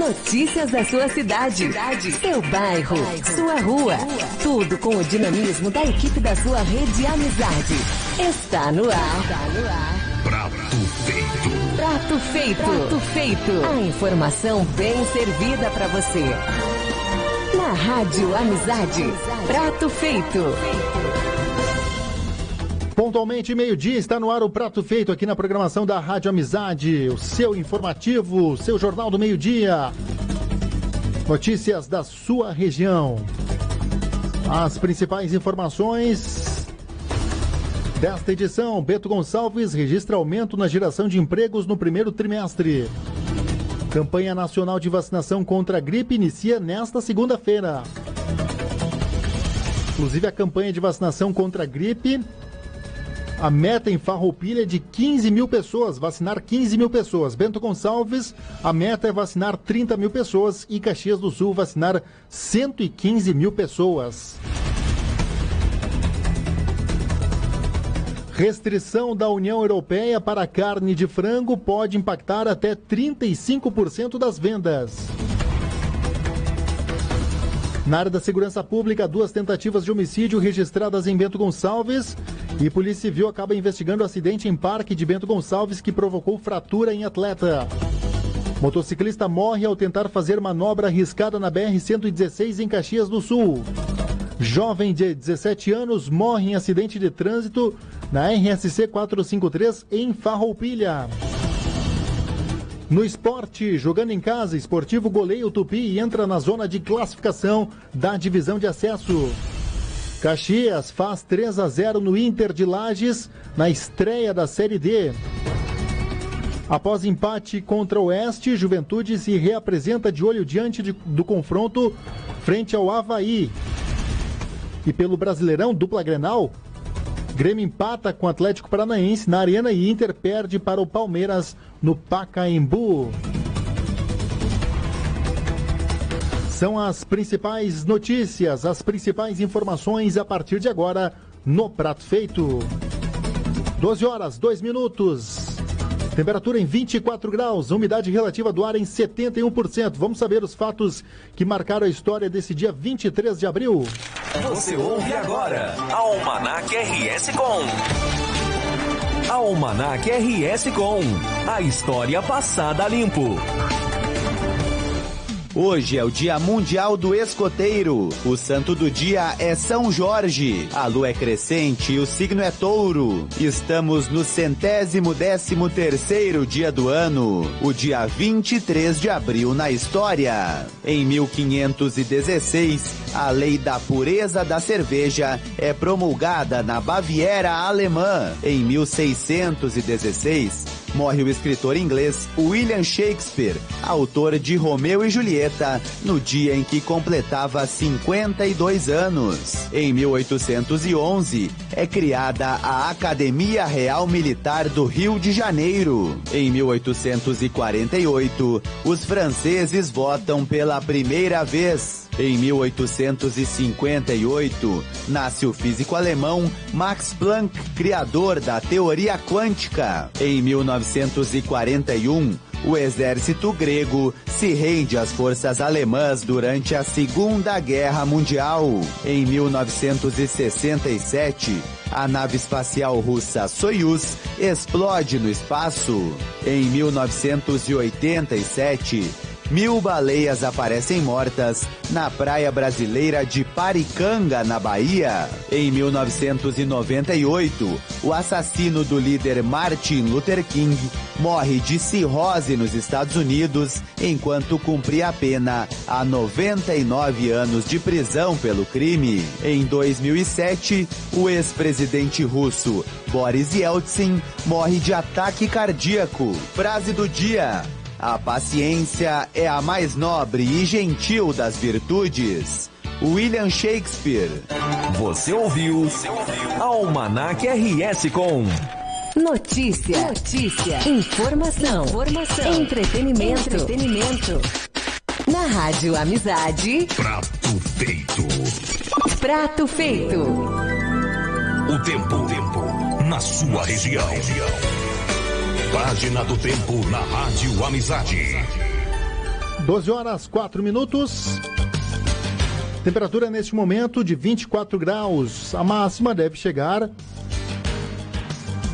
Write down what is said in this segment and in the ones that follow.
Notícias da sua cidade, seu bairro, sua rua. Tudo com o dinamismo da equipe da sua Rede Amizade. Está no ar. Prato Feito. Prato Feito. Prato Feito. A informação bem servida para você. Na Rádio Amizade. Prato Feito. Pontualmente, meio-dia, está no ar o Prato Feito aqui na programação da Rádio Amizade. O seu informativo, o seu jornal do meio-dia. Notícias da sua região. As principais informações desta edição. Bento Gonçalves registra aumento na geração de empregos no primeiro trimestre. Campanha Nacional de Vacinação contra a Gripe inicia nesta segunda-feira. Inclusive, a campanha de vacinação contra a gripe... A meta em Farroupilha é de 15 mil pessoas, vacinar 15 mil pessoas. Bento Gonçalves, a meta é vacinar 30 mil pessoas e Caxias do Sul vacinar 115 mil pessoas. Restrição da União Europeia para a carne de frango pode impactar até 35% das vendas. Na área da segurança pública, 2 tentativas de homicídio registradas em Bento Gonçalves e Polícia Civil acaba investigando o acidente em Parque de Bento Gonçalves que provocou fratura em atleta. Motociclista morre ao tentar fazer manobra arriscada na BR-116 em Caxias do Sul. Jovem de 17 anos morre em acidente de trânsito na RSC 453 em Farroupilha. No esporte, jogando em casa, Esportivo goleia o Tupi e entra na zona de classificação da divisão de acesso. Caxias faz 3-0 no Inter de Lages na estreia da Série D. Após empate contra o Oeste, Juventude se reapresenta de olho diante do confronto frente ao Avaí. E pelo Brasileirão, dupla Grenal, Grêmio empata com o Atlético Paranaense na Arena e Inter perde para o Palmeiras no Pacaembu. São as principais notícias, as principais informações a partir de agora no Prato Feito. 12 horas, 2 minutos. Temperatura em 24 graus, umidade relativa do ar em 71%. Vamos saber os fatos que marcaram a história desse dia 23 de abril. Você ouve agora Almanac RS Com. Almanac RS Com. A história passada a limpo. Hoje é o Dia Mundial do Escoteiro. O santo do dia é São Jorge. A lua é crescente e o signo é touro. Estamos no 113º dia do ano, o dia 23 de abril na história. Em 1516, a lei da pureza da cerveja é promulgada na Baviera alemã. Em 1616, morre o escritor inglês William Shakespeare, autor de Romeu e Julieta, no dia em que completava 52 anos. Em 1811, é criada a Academia Real Militar do Rio de Janeiro. Em 1848, os franceses votam pela primeira vez. Em 1858, nasce o físico alemão Max Planck, criador da teoria quântica. Em 1941, o exército grego se rende às forças alemãs durante a Segunda Guerra Mundial. Em 1967, a nave espacial russa Soyuz explode no espaço. Em 1987, 1000 baleias aparecem mortas na praia brasileira de Paricanga, na Bahia. Em 1998, o assassino do líder Martin Luther King morre de cirrose nos Estados Unidos enquanto cumpria a pena há 99 anos de prisão pelo crime. Em 2007, o ex-presidente russo Boris Yeltsin morre de ataque cardíaco. Frase do dia: a paciência é a mais nobre e gentil das virtudes. William Shakespeare. Você ouviu Almanac RS Com. Notícia, informação, entretenimento. Na Rádio Amizade. Prato Feito. Prato Feito. O tempo na sua região. Página do tempo na Rádio Amizade. 12h04. Temperatura neste momento de 24 graus. A máxima deve chegar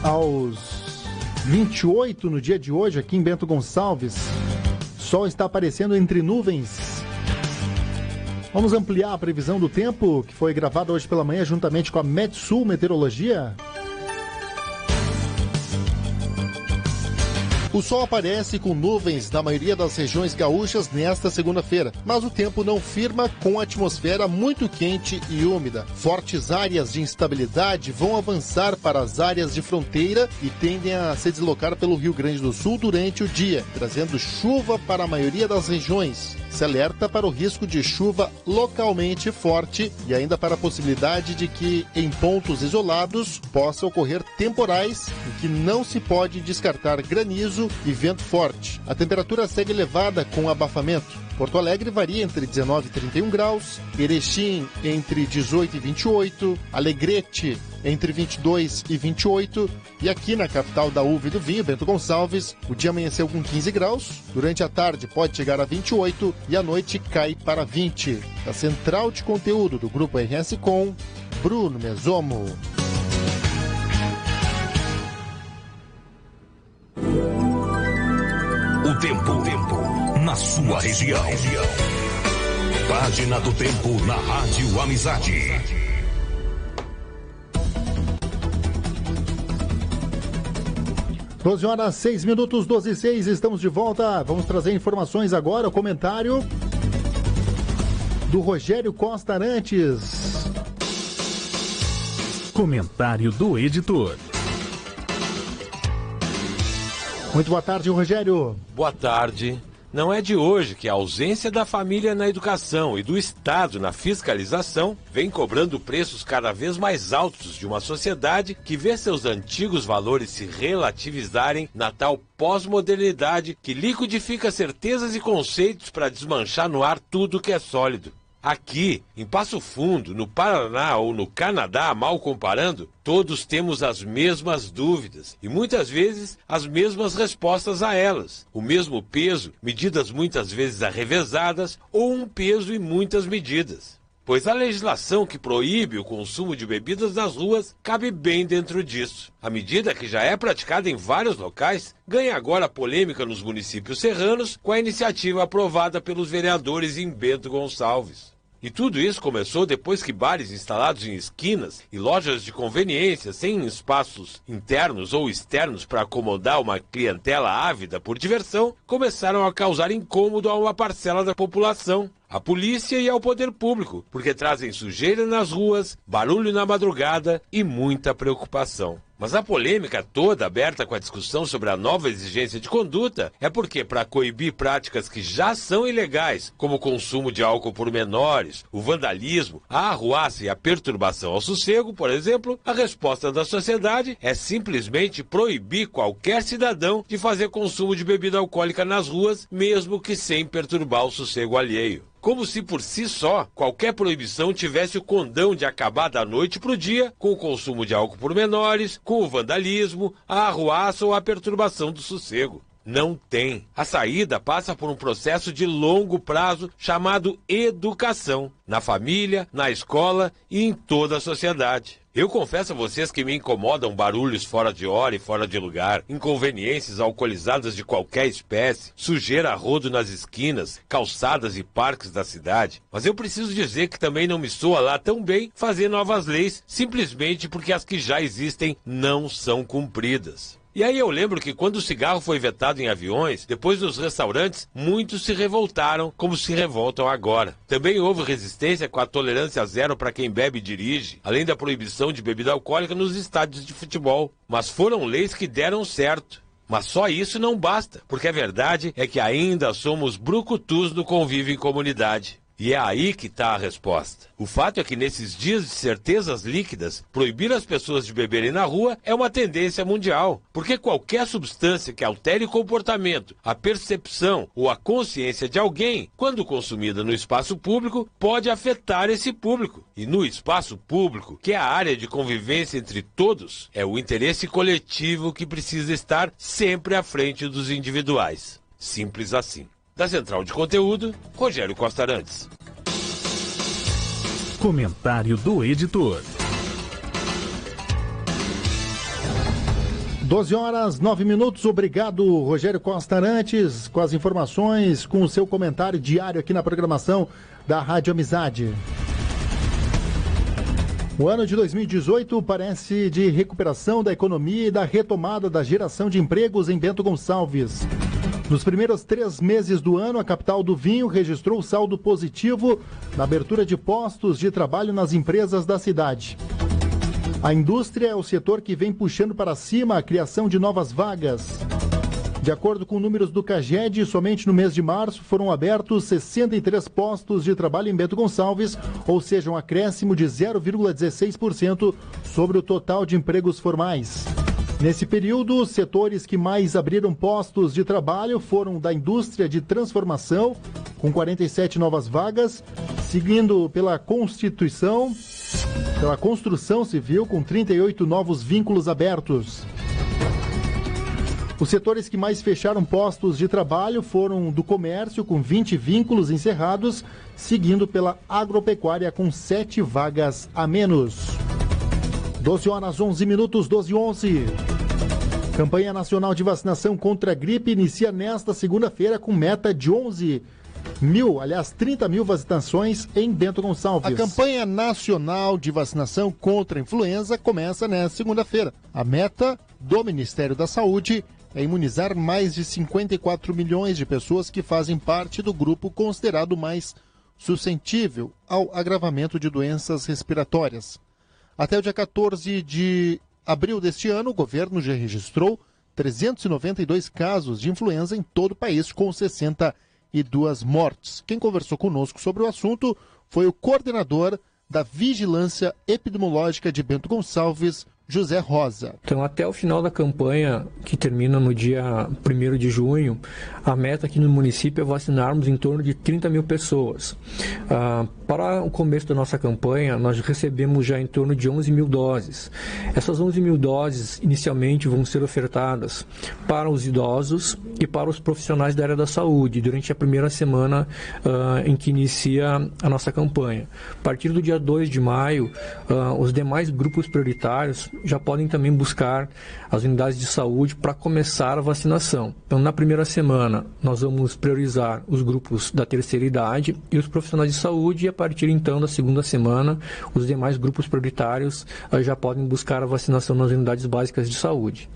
aos 28 no dia de hoje aqui em Bento Gonçalves. Sol está aparecendo entre nuvens. Vamos ampliar a previsão do tempo que foi gravada hoje pela manhã juntamente com a Metsul Meteorologia. O sol aparece com nuvens na maioria das regiões gaúchas nesta segunda-feira, mas o tempo não firma com a atmosfera muito quente e úmida. Fortes áreas de instabilidade vão avançar para as áreas de fronteira e tendem a se deslocar pelo Rio Grande do Sul durante o dia, trazendo chuva para a maioria das regiões. Se alerta para o risco de chuva localmente forte e ainda para a possibilidade de que, em pontos isolados, possa ocorrer temporais em que não se pode descartar granizo e vento forte. A temperatura segue elevada com abafamento. Porto Alegre varia entre 19 e 31 graus, Erechim entre 18 e 28, Alegrete entre 22 e 28 e aqui na capital da uva e do vinho, Bento Gonçalves, o dia amanheceu com 15 graus, durante a tarde pode chegar a 28 e à noite cai para 20. Da central de conteúdo do Grupo RS Com, Bruno Mesomo. O tempo na sua região. Página do Tempo na Rádio Amizade. 12h06, 12h06, estamos de volta. Vamos trazer informações agora, o comentário do Rogério Costa Arantes. Comentário do editor. Muito boa tarde, Rogério. Boa tarde. Não é de hoje que a ausência da família na educação e do Estado na fiscalização vem cobrando preços cada vez mais altos de uma sociedade que vê seus antigos valores se relativizarem na tal pós-modernidade que liquidifica certezas e conceitos para desmanchar no ar tudo que é sólido. Aqui, em Passo Fundo, no Paraná ou no Canadá, mal comparando, todos temos as mesmas dúvidas e muitas vezes as mesmas respostas a elas. O mesmo peso, medidas muitas vezes arrevesadas ou um peso e muitas medidas. Pois a legislação que proíbe o consumo de bebidas nas ruas cabe bem dentro disso. A medida, que já é praticada em vários locais, ganha agora polêmica nos municípios serranos com a iniciativa aprovada pelos vereadores em Bento Gonçalves. E tudo isso começou depois que bares instalados em esquinas e lojas de conveniência sem espaços internos ou externos para acomodar uma clientela ávida por diversão começaram a causar incômodo a uma parcela da população, à polícia e ao poder público, porque trazem sujeira nas ruas, barulho na madrugada e muita preocupação. Mas a polêmica toda aberta com a discussão sobre a nova exigência de conduta é porque, para coibir práticas que já são ilegais, como o consumo de álcool por menores, o vandalismo, a arruaça e a perturbação ao sossego, por exemplo, a resposta da sociedade é simplesmente proibir qualquer cidadão de fazer consumo de bebida alcoólica nas ruas, mesmo que sem perturbar o sossego alheio. Como se por si só, qualquer proibição tivesse o condão de acabar da noite para o dia com o consumo de álcool por menores, com o vandalismo, a arruaça ou a perturbação do sossego. Não tem. A saída passa por um processo de longo prazo chamado educação, na família, na escola e em toda a sociedade. Eu confesso a vocês que me incomodam barulhos fora de hora e fora de lugar, inconveniências alcoolizadas de qualquer espécie, sujeira a rodo nas esquinas, calçadas e parques da cidade. Mas eu preciso dizer que também não me soa lá tão bem fazer novas leis, simplesmente porque as que já existem não são cumpridas. E aí eu lembro que quando o cigarro foi vetado em aviões, depois nos restaurantes, muitos se revoltaram como se revoltam agora. Também houve resistência com a tolerância zero para quem bebe e dirige, além da proibição de bebida alcoólica nos estádios de futebol. Mas foram leis que deram certo. Mas só isso não basta, porque a verdade é que ainda somos brucutus no convívio em comunidade. E é aí que está a resposta. O fato é que nesses dias de certezas líquidas, proibir as pessoas de beberem na rua é uma tendência mundial. Porque qualquer substância que altere o comportamento, a percepção ou a consciência de alguém, quando consumida no espaço público, pode afetar esse público. E no espaço público, que é a área de convivência entre todos, é o interesse coletivo que precisa estar sempre à frente dos individuais. Simples assim. Da Central de Conteúdo, Rogério Costa Arantes. Comentário do editor. 12h09. Obrigado, Rogério Costa Arantes, com as informações, com o seu comentário diário aqui na programação da Rádio Amizade. O ano de 2018 parece de recuperação da economia e da retomada da geração de empregos em Bento Gonçalves. Nos primeiros 3 meses do ano, a capital do vinho registrou saldo positivo na abertura de postos de trabalho nas empresas da cidade. A indústria é o setor que vem puxando para cima a criação de novas vagas. De acordo com números do CAGED, somente no mês de março foram abertos 63 postos de trabalho em Bento Gonçalves, ou seja, um acréscimo de 0,16% sobre o total de empregos formais. Nesse período, os setores que mais abriram postos de trabalho foram da indústria de transformação, com 47 novas vagas, seguindo pela construção civil, com 38 novos vínculos abertos. Os setores que mais fecharam postos de trabalho foram do comércio, com 20 vínculos encerrados, seguindo pela agropecuária, com 7 vagas a menos. 12h11, 12h11. Campanha Nacional de Vacinação contra a Gripe inicia nesta segunda-feira com meta de 30 mil vacinações em Bento Gonçalves. A campanha nacional de vacinação contra a influenza começa nesta segunda-feira. A meta do Ministério da Saúde é imunizar mais de 54 milhões de pessoas que fazem parte do grupo considerado mais suscetível ao agravamento de doenças respiratórias. Até o dia 14 de abril deste ano, o governo já registrou 392 casos de influenza em todo o país, com 62 mortes. Quem conversou conosco sobre o assunto foi o coordenador da Vigilância Epidemiológica de Bento Gonçalves, José Rosa. Então, até o final da campanha, que termina no dia 1º de junho, a meta aqui no município é vacinarmos em torno de 30 mil pessoas. Para o começo da nossa campanha, nós recebemos já em torno de 11 mil doses. Essas 11 mil doses, inicialmente, vão ser ofertadas para os idosos e para os profissionais da área da saúde, durante a primeira semana em que inicia a nossa campanha. A partir do dia 2 de maio, os demais grupos prioritários já podem também buscar as unidades de saúde para começar a vacinação. Então, na primeira semana, nós vamos priorizar os grupos da terceira idade e os profissionais de saúde, e a partir então da segunda semana, os demais grupos prioritários já podem buscar a vacinação nas unidades básicas de saúde.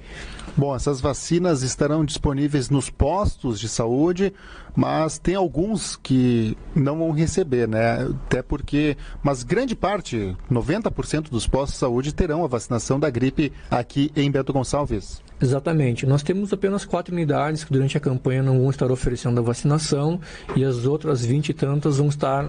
Bom, essas vacinas estarão disponíveis nos postos de saúde, mas tem alguns que não vão receber, né? Até porque, mas grande parte, 90% dos postos de saúde terão a vacinação da gripe aqui em Bento Gonçalves. Exatamente. Nós temos apenas 4 unidades que durante a campanha não vão estar oferecendo a vacinação, e as outras 20 e tantas vão estar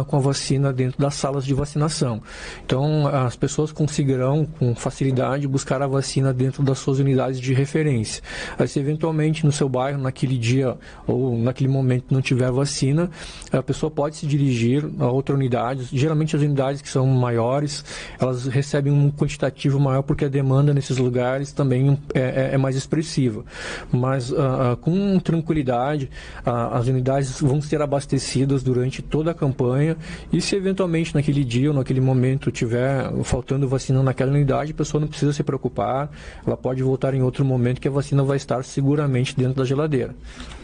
com a vacina dentro das salas de vacinação. Então, as pessoas conseguirão com facilidade buscar a vacina dentro das suas unidades de referência. Aí, se eventualmente no seu bairro, naquele dia ou naquele momento não tiver vacina, a pessoa pode se dirigir a outra unidade. Geralmente as unidades que são maiores, elas recebem um quantitativo maior, porque a demanda nesses lugares também é mais expressiva. Mas com tranquilidade, as unidades vão ser abastecidas durante toda a campanha, e se eventualmente naquele dia ou naquele momento tiver faltando vacina naquela unidade, a pessoa não precisa se preocupar, ela pode voltar em outro momento, que a vacina vai estar seguramente dentro da geladeira.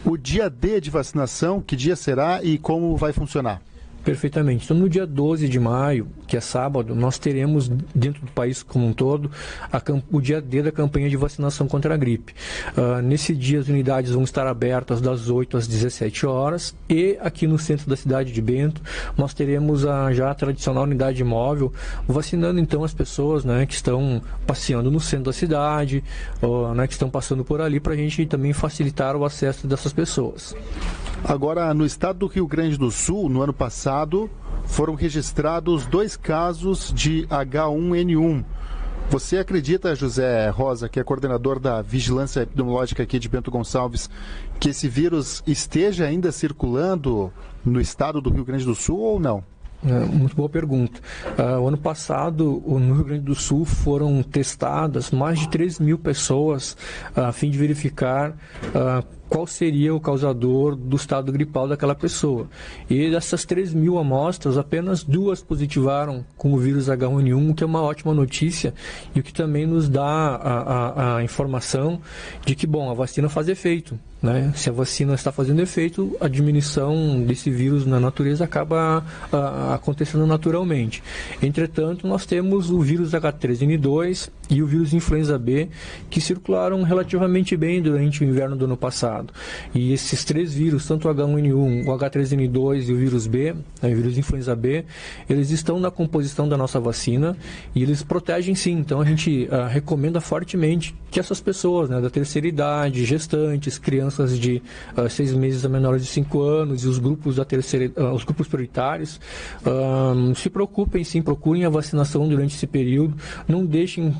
O dia D de vacinação, que dia será e como vai funcionar? Perfeitamente. Então, no dia 12 de maio, que é sábado, nós teremos, dentro do país como um todo, o dia D da campanha de vacinação contra a gripe. Nesse dia, as unidades vão estar abertas das 8 às 17 horas, e aqui no centro da cidade de Bento, nós teremos já a tradicional unidade móvel, vacinando então as pessoas, né, que estão passeando no centro da cidade, né, que estão passando por ali, para a gente também facilitar o acesso dessas pessoas. Agora, no estado do Rio Grande do Sul, no ano passado, foram registrados 2 casos de H1N1. Você acredita, José Rosa, que é coordenador da Vigilância Epidemiológica aqui de Bento Gonçalves, que esse vírus esteja ainda circulando no estado do Rio Grande do Sul ou não? Muito boa pergunta. O ano passado, no Rio Grande do Sul, foram testadas mais de 3 mil pessoas a fim de verificar qual seria o causador do estado gripal daquela pessoa. E dessas 3.000 amostras, apenas 2 positivaram com o vírus H1N1, o que é uma ótima notícia e o que também nos dá a informação de que, bom, a vacina faz efeito. Né? Se a vacina está fazendo efeito, a diminuição desse vírus na natureza acaba acontecendo naturalmente. Entretanto, nós temos o vírus H3N2 e o vírus influenza B, que circularam relativamente bem durante o inverno do ano passado. E esses 3 vírus, tanto o H1N1, o H3N2 e o vírus B, o vírus influenza B, eles estão na composição da nossa vacina e eles protegem sim. Então a gente recomenda fortemente que essas pessoas, né, da terceira idade, gestantes, crianças de 6 meses a menores de 5 anos e os grupos os grupos prioritários, se preocupem sim, procurem a vacinação durante esse período, não deixem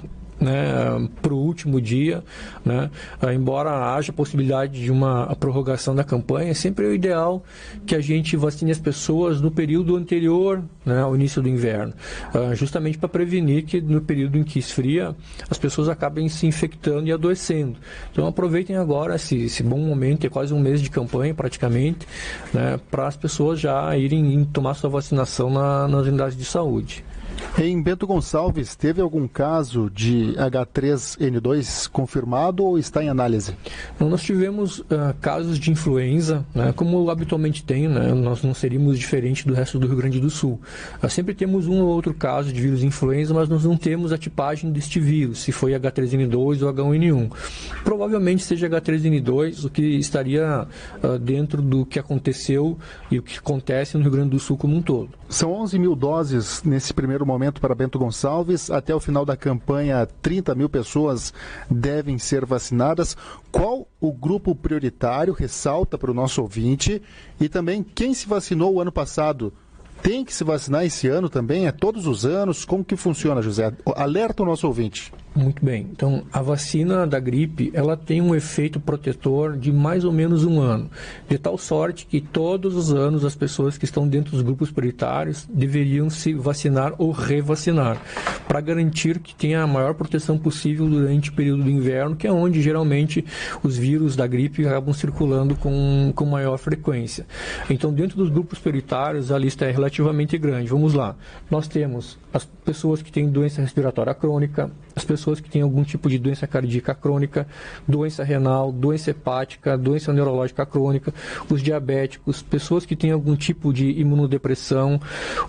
para o último dia, né? Embora haja possibilidade de uma prorrogação da campanha, sempre é o ideal que a gente vacine as pessoas no período anterior, né, ao início do inverno, justamente para prevenir que no período em que esfria as pessoas acabem se infectando e adoecendo. Então aproveitem agora esse bom momento, é quase um mês de campanha praticamente, né, para as pessoas já irem tomar sua vacinação nas unidades de saúde. Em Bento Gonçalves, teve algum caso de H3N2 confirmado ou está em análise? Nós tivemos casos de influenza, né, como habitualmente tem, né, nós não seríamos diferente do resto do Rio Grande do Sul. Sempre temos um ou outro caso de vírus influenza, mas nós não temos a tipagem deste vírus, se foi H3N2 ou H1N1. Provavelmente seja H3N2, o que estaria dentro do que aconteceu e o que acontece no Rio Grande do Sul como um todo. São 11 mil doses nesse primeiro momento para Bento Gonçalves. Até o final da campanha, 30 mil pessoas devem ser vacinadas. Qual o grupo prioritário, ressalta para o nosso ouvinte, e também quem se vacinou o ano passado tem que se vacinar esse ano também? É todos os anos? Como que funciona, José? Alerta o nosso ouvinte. Muito bem. Então, a vacina da gripe, ela tem um efeito protetor de mais ou menos 1 ano, de tal sorte que todos os anos as pessoas que estão dentro dos grupos prioritários deveriam se vacinar ou revacinar, para garantir que tenha a maior proteção possível durante o período do inverno, que é onde geralmente os vírus da gripe acabam circulando com maior frequência. Então, dentro dos grupos prioritários, a lista é relativamente grande. Vamos lá. Nós temos as pessoas que têm doença respiratória crônica, as pessoas que têm algum tipo de doença cardíaca crônica, doença renal, doença hepática, doença neurológica crônica, os diabéticos, pessoas que têm algum tipo de imunodepressão,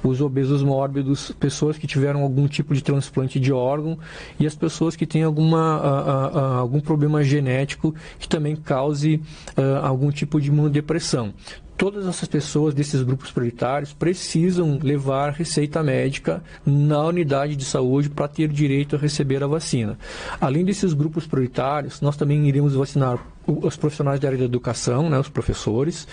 os obesos mórbidos, pessoas que tiveram algum tipo de transplante de órgão e as pessoas que têm algum problema genético que também cause algum tipo de imunodepressão. Todas essas pessoas desses grupos prioritários precisam levar receita médica na unidade de saúde para ter direito a receber a vacina. Além desses grupos prioritários, nós também iremos vacinar os profissionais da área da educação, né, os professores,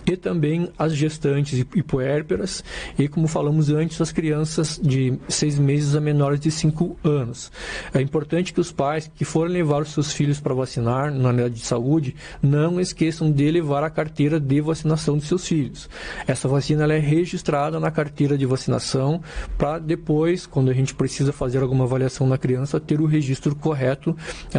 e também as gestantes e puérperas, e como falamos antes, as crianças de 6 meses a menores de 5 anos. É importante que os pais que forem levar os seus filhos para vacinar na unidade de saúde, não esqueçam de levar a carteira de vacinação de seus filhos. Essa vacina ela é registrada na carteira de vacinação para depois, quando a gente precisa fazer alguma avaliação na criança, ter o registro correto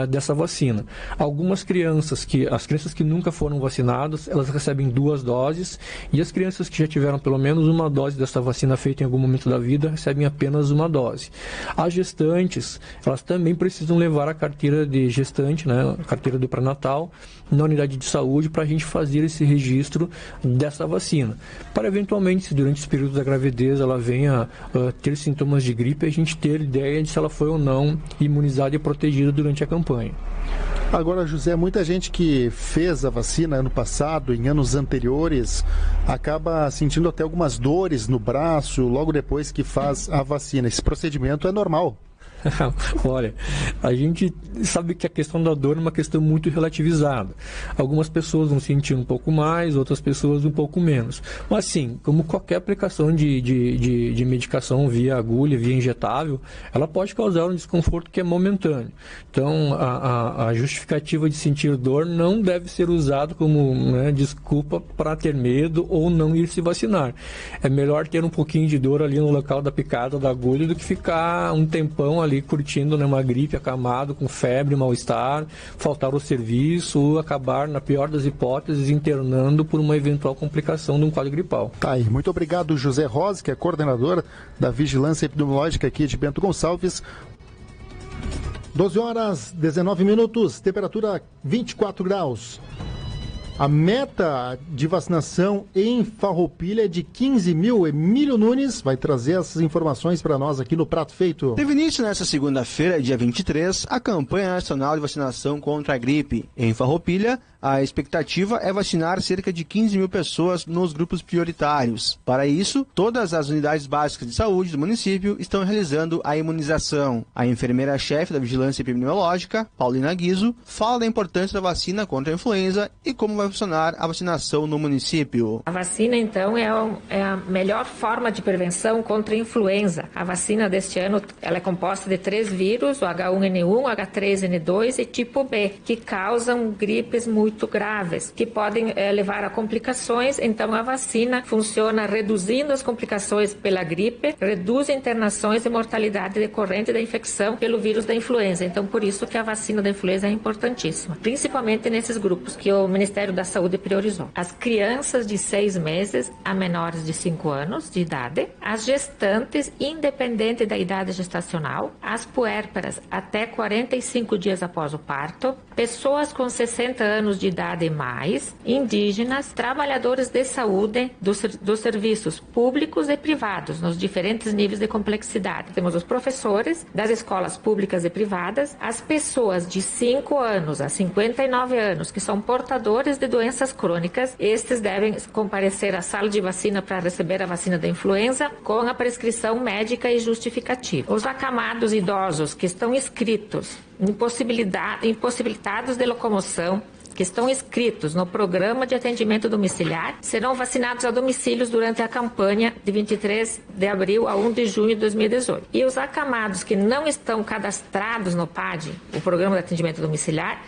dessa vacina. Algumas crianças as crianças que nunca foram vacinadas, elas recebem 2 doses, e as crianças que já tiveram pelo menos 1 dose dessa vacina feita em algum momento da vida, recebem apenas 1 dose. As gestantes, elas também precisam levar a carteira de gestante, né, a carteira do pré-natal, na unidade de saúde para a gente fazer esse registro dessa vacina. Para eventualmente, se durante esse período da gravidez ela venha ter sintomas de gripe, a gente ter ideia de se ela foi ou não imunizada e protegida durante a campanha. Agora, José, muita gente que fez a vacina ano passado, em anos anteriores, acaba sentindo até algumas dores no braço logo depois que faz a vacina. Esse procedimento é normal? Olha, a gente sabe que a questão da dor é uma questão muito relativizada. Algumas pessoas vão sentir um pouco mais, outras pessoas um pouco menos. Mas sim, como qualquer aplicação de medicação via agulha, via injetável, ela pode causar um desconforto que é momentâneo. Então, a justificativa de sentir dor não deve ser usada como, né, desculpa para ter medo ou não ir se vacinar. É melhor ter um pouquinho de dor ali no local da picada da agulha do que ficar um tempão ali curtindo, né, uma gripe, acamado, com febre, mal-estar, faltar ao serviço, acabar, na pior das hipóteses, internando por uma eventual complicação de um quadro gripal. Tá aí, muito obrigado, José Rosa, que é coordenador da Vigilância Epidemiológica aqui de Bento Gonçalves. 12 horas, 19 minutos, temperatura 24 graus. A meta de vacinação em Farroupilha é de 15 mil. Emílio Nunes vai trazer essas informações para nós aqui no Prato Feito. Teve início nesta segunda-feira, dia 23, a campanha nacional de vacinação contra a gripe. Em Farroupilha, a expectativa é vacinar cerca de 15 mil pessoas nos grupos prioritários. Para isso, todas as unidades básicas de saúde do município estão realizando a imunização. A enfermeira-chefe da Vigilância Epidemiológica, Paulina Guizo, fala da importância da vacina contra a influenza e como vai funcionar a vacinação no município. A vacina, então, é a melhor forma de prevenção contra a influenza. A vacina deste ano, ela é composta de 3 vírus, o H1N1, o H3N2 e tipo B, que causam gripes muito graves, que podem levar a complicações. Então, a vacina funciona reduzindo as complicações pela gripe, reduz internações e mortalidade decorrente da infecção pelo vírus da influenza. Então, por isso que a vacina da influenza é importantíssima, principalmente nesses grupos que o Ministério da Saúde priorizou. As crianças de 6 meses a menores de 5 anos de idade, as gestantes, independente da idade gestacional, as puérperas até 45 dias após o parto, pessoas com 60 anos de idade e mais, indígenas, trabalhadores de saúde dos serviços públicos e privados, nos diferentes níveis de complexidade. Temos os professores das escolas públicas e privadas, as pessoas de 5 anos a 59 anos que são portadores de doenças crônicas. Estes devem comparecer à sala de vacina para receber a vacina da influenza com a prescrição médica e justificativa. Os acamados idosos que estão inscritos, impossibilitados de locomoção, que estão inscritos no programa de atendimento domiciliar, serão vacinados a domicílios durante a campanha de 23 de abril a 1 de junho de 2018. E os acamados que não estão cadastrados no PAD, o programa de atendimento domiciliar,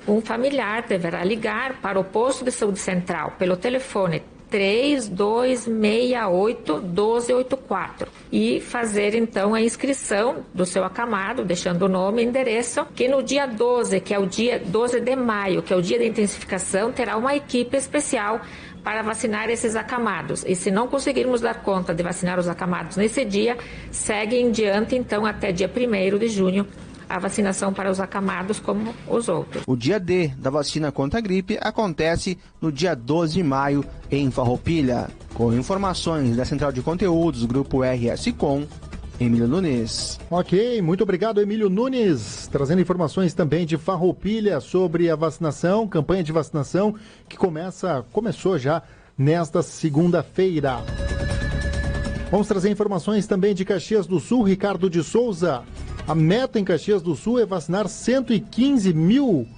um familiar deverá ligar para o posto de saúde central pelo telefone 3268-1284 e fazer então a inscrição do seu acamado, deixando o nome e endereço, que no dia 12, que é o dia 12 de maio, que é o dia da intensificação, terá uma equipe especial para vacinar esses acamados. E se não conseguirmos dar conta de vacinar os acamados nesse dia, segue em diante então até dia 1º de junho a vacinação para os acamados como os outros. O dia D da vacina contra a gripe acontece no dia 12 de maio em Farroupilha. Com informações da Central de Conteúdos do Grupo RS Com, Emílio Nunes. Ok, muito obrigado, Emílio Nunes, trazendo informações também de Farroupilha sobre a vacinação, campanha de vacinação que começou já nesta segunda-feira. Vamos trazer informações também de Caxias do Sul. Ricardo de Souza. A meta em Caxias do Sul é vacinar 115 mil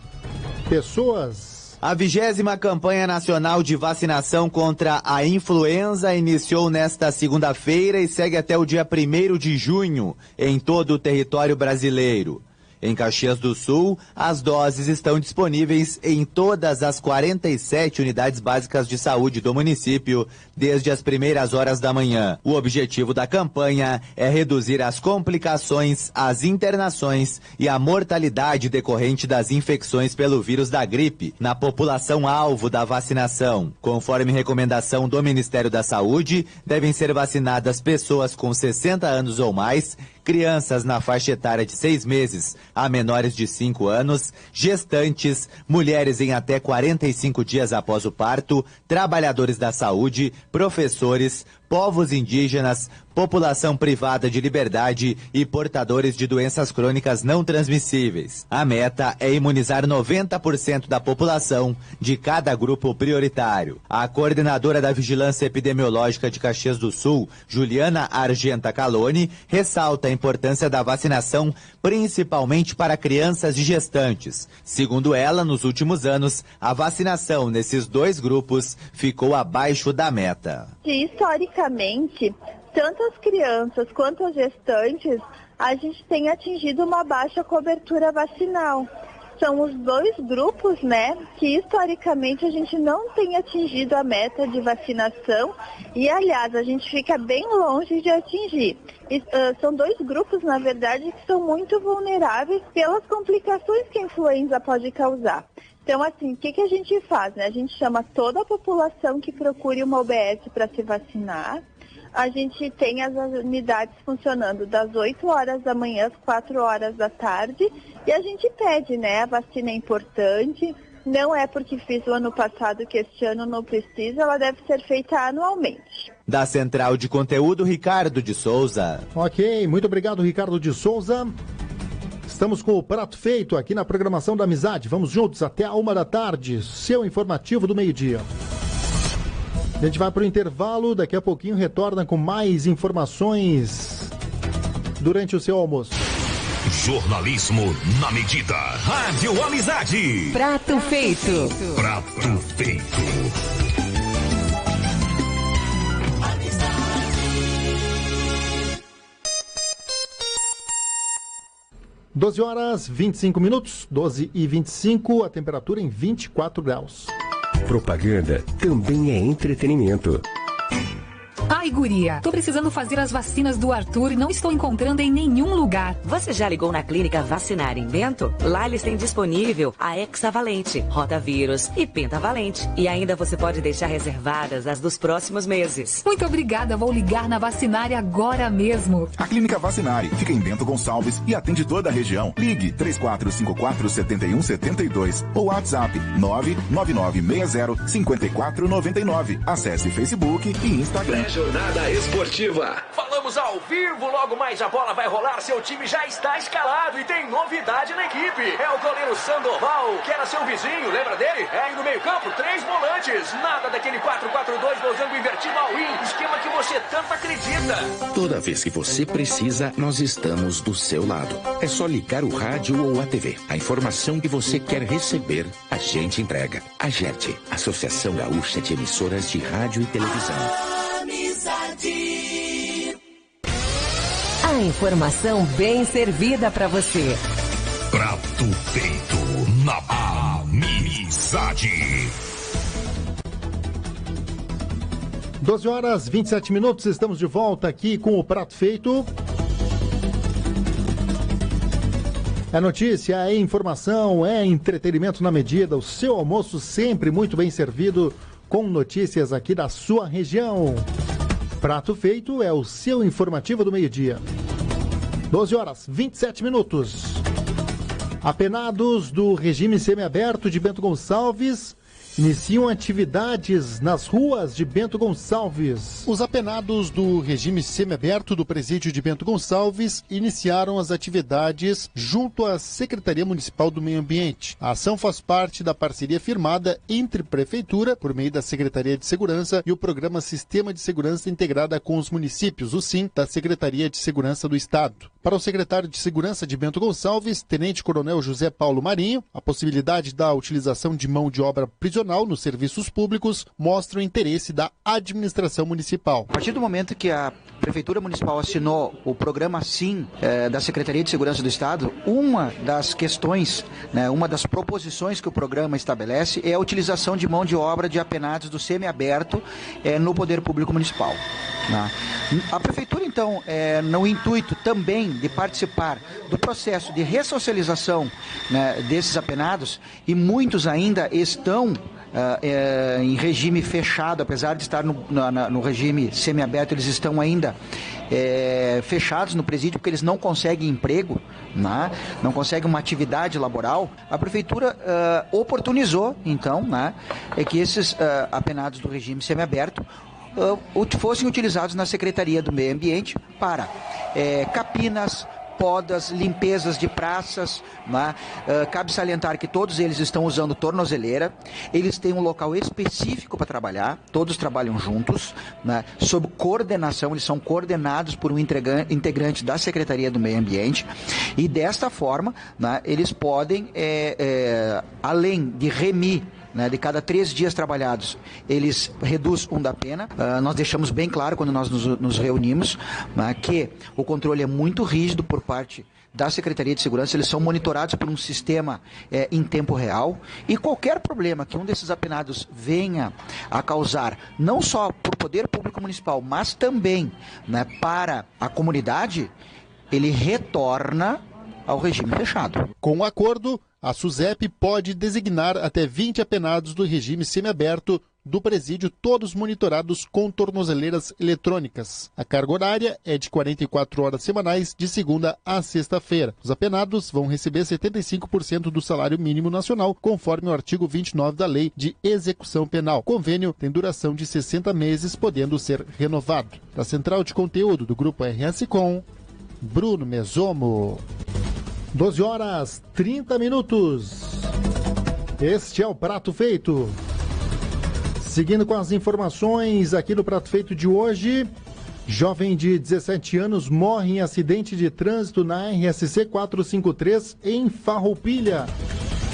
pessoas. A 20ª campanha nacional de vacinação contra a influenza iniciou nesta segunda-feira e segue até o dia 1º de junho em todo o território brasileiro. Em Caxias do Sul, as doses estão disponíveis em todas as 47 unidades básicas de saúde do município desde as primeiras horas da manhã. O objetivo da campanha é reduzir as complicações, as internações e a mortalidade decorrente das infecções pelo vírus da gripe na população alvo da vacinação. Conforme recomendação do Ministério da Saúde, devem ser vacinadas pessoas com 60 anos ou mais, crianças na faixa etária de 6 meses a menores de 5 anos, gestantes, mulheres em até 45 dias após o parto, trabalhadores da saúde, professores, povos indígenas, população privada de liberdade e portadores de doenças crônicas não transmissíveis. A meta é imunizar 90% da população de cada grupo prioritário. A coordenadora da Vigilância Epidemiológica de Caxias do Sul, Juliana Argenta Caloni, ressalta a importância da vacinação, principalmente para crianças e gestantes. Segundo ela, nos últimos anos, a vacinação nesses dois grupos ficou abaixo da meta. Historicamente, tanto as crianças quanto as gestantes, a gente tem atingido uma baixa cobertura vacinal. são os 2 grupos, né, que historicamente a gente não tem atingido a meta de vacinação e, aliás, a gente fica bem longe de atingir. São 2 grupos, na verdade, que são muito vulneráveis pelas complicações que a influenza pode causar. Então, assim, o que a gente faz, né? A gente chama toda a população que procure uma UBS para se vacinar. A gente tem as unidades funcionando das 8 horas da manhã às 4 horas da tarde e a gente pede, né? A vacina é importante, não é porque fiz o ano passado que este ano não precisa, ela deve ser feita anualmente. Da Central de Conteúdo, Ricardo de Souza. Ok, muito obrigado, Ricardo de Souza. Estamos com o prato feito aqui na programação da Amizade. Vamos juntos até a 1 da tarde, seu informativo do meio-dia. A gente vai para o intervalo, daqui a pouquinho retorna com mais informações durante o seu almoço. Jornalismo na medida. Rádio Amizade. Prato feito. Prato feito. 12 horas 25 minutos, 12h25, a temperatura em 24 graus. Propaganda também é entretenimento. Ai, guria, tô precisando fazer as vacinas do Arthur e não estou encontrando em nenhum lugar. Você já ligou na Clínica Vacinar em Bento? Lá eles têm disponível a Hexavalente, Rotavírus e Pentavalente. E ainda você pode deixar reservadas as dos próximos meses. Muito obrigada, vou ligar na Vacinare agora mesmo. A Clínica Vacinare fica em Bento Gonçalves e atende toda a região. Ligue 3454-7172 ou WhatsApp 99960-5499. Acesse Facebook e Instagram. Jornada Esportiva. Falamos ao vivo, logo mais a bola vai rolar, seu time já está escalado e tem novidade na equipe. É o goleiro Sandoval, que era seu vizinho, lembra dele? É, e no meio campo, 3 volantes. Nada daquele 4-4-2, losango invertido all-in, esquema que você tanto acredita. Toda vez que você precisa, nós estamos do seu lado. É só ligar o rádio ou a TV. A informação que você quer receber, a gente entrega. A GERT, Associação Gaúcha de Emissoras de Rádio e Televisão. A informação bem servida para você. Prato feito na Amizade. 12 horas 27 minutos, estamos de volta aqui com o Prato Feito. É notícia, é informação, é entretenimento na medida. O seu almoço sempre muito bem servido com notícias aqui da sua região. Prato Feito é o seu informativo do meio-dia. 12 horas 27 minutos. Apenados do regime semiaberto de Bento Gonçalves iniciam atividades nas ruas de Bento Gonçalves. Os apenados do regime semiaberto do presídio de Bento Gonçalves iniciaram as atividades junto à Secretaria Municipal do Meio Ambiente. A ação faz parte da parceria firmada entre Prefeitura, por meio da Secretaria de Segurança, e o Programa Sistema de Segurança Integrada com os Municípios, o SIM, da Secretaria de Segurança do Estado. Para o secretário de Segurança de Bento Gonçalves, Tenente Coronel José Paulo Marinho, a possibilidade da utilização de mão de obra prisional nos serviços públicos mostra o interesse da administração municipal. A partir do momento que a Prefeitura Municipal assinou o programa SIM da Secretaria de Segurança do Estado, uma das questões, uma das proposições que o programa estabelece é a utilização de mão de obra de apenados do semiaberto no Poder Público Municipal. A Prefeitura, então, no intuito também de participar do processo de ressocialização desses apenados, e muitos ainda estão em regime fechado, apesar de estar no regime semiaberto, eles estão ainda fechados no presídio porque eles não conseguem emprego, não conseguem uma atividade laboral. A Prefeitura oportunizou, então, que esses apenados do regime semiaberto fossem utilizados na Secretaria do Meio Ambiente para capinas, podas, limpezas de praças. Cabe salientar que todos eles estão usando tornozeleira, eles têm um local específico para trabalhar, todos trabalham juntos, sob coordenação, eles são coordenados por um integrante da Secretaria do Meio Ambiente, e desta forma eles podem, além de remir, de cada 3 dias trabalhados, eles reduzem da pena. Nós deixamos bem claro quando nós nos reunimos que o controle é muito rígido por parte da Secretaria de Segurança, eles são monitorados por um sistema em tempo real, e qualquer problema que um desses apenados venha a causar, não só para o Poder Público Municipal, mas também, né, para a comunidade, ele retorna ao regime fechado. Com o acordo, a SUSEP pode designar até 20 apenados do regime semiaberto do presídio, todos monitorados com tornozeleiras eletrônicas. A carga horária é de 44 horas semanais, de segunda a sexta-feira. Os apenados vão receber 75% do salário mínimo nacional, conforme o artigo 29 da Lei de Execução Penal. O convênio tem duração de 60 meses, podendo ser renovado. Da Central de Conteúdo do Grupo RS Com, Bruno Mesomo. 12 horas 30 minutos. Este é o Prato Feito. Seguindo com as informações aqui no Prato Feito de hoje, jovem de 17 anos morre em acidente de trânsito na RSC 453 em Farroupilha.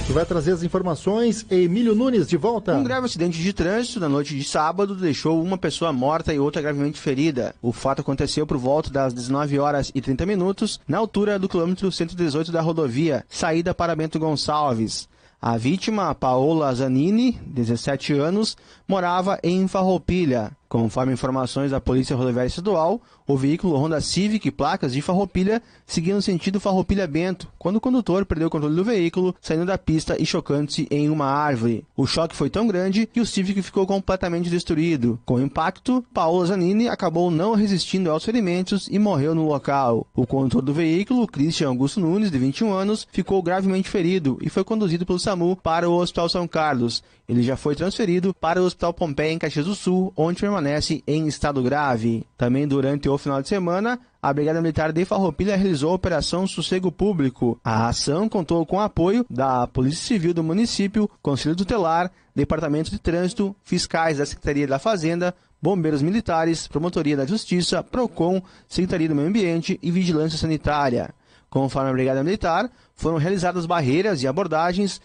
Que vai trazer as informações, Emílio Nunes, de volta. Um grave acidente de trânsito na noite de sábado deixou uma pessoa morta e outra gravemente ferida. O fato aconteceu por volta das 19 horas e 30 minutos, na altura do quilômetro 118 da rodovia, saída para Bento Gonçalves. A vítima, Paola Zanini, 17 anos, morava em Farroupilha. Conforme informações da Polícia Rodoviária Estadual, o veículo Honda Civic, placas de Farroupilha, seguia no sentido Farroupilha-Bento, quando o condutor perdeu o controle do veículo, saindo da pista e chocando-se em uma árvore. O choque foi tão grande que o Civic ficou completamente destruído. Com o impacto, Paola Zanini acabou não resistindo aos ferimentos e morreu no local. O condutor do veículo, Christian Augusto Nunes, de 21 anos, ficou gravemente ferido e foi conduzido pelo SAMU para o Hospital São Carlos. Ele já foi transferido para o Hospital Pompeia, em Caxias do Sul, onde permanece em estado grave. Também durante o final de semana, a Brigada Militar de Farroupilha realizou a Operação Sossego Público. A ação contou com o apoio da Polícia Civil do município, Conselho Tutelar, Departamento de Trânsito, fiscais da Secretaria da Fazenda, bombeiros militares, Promotoria da Justiça, PROCON, Secretaria do Meio Ambiente e Vigilância Sanitária. Conforme a Brigada Militar, foram realizadas barreiras e abordagens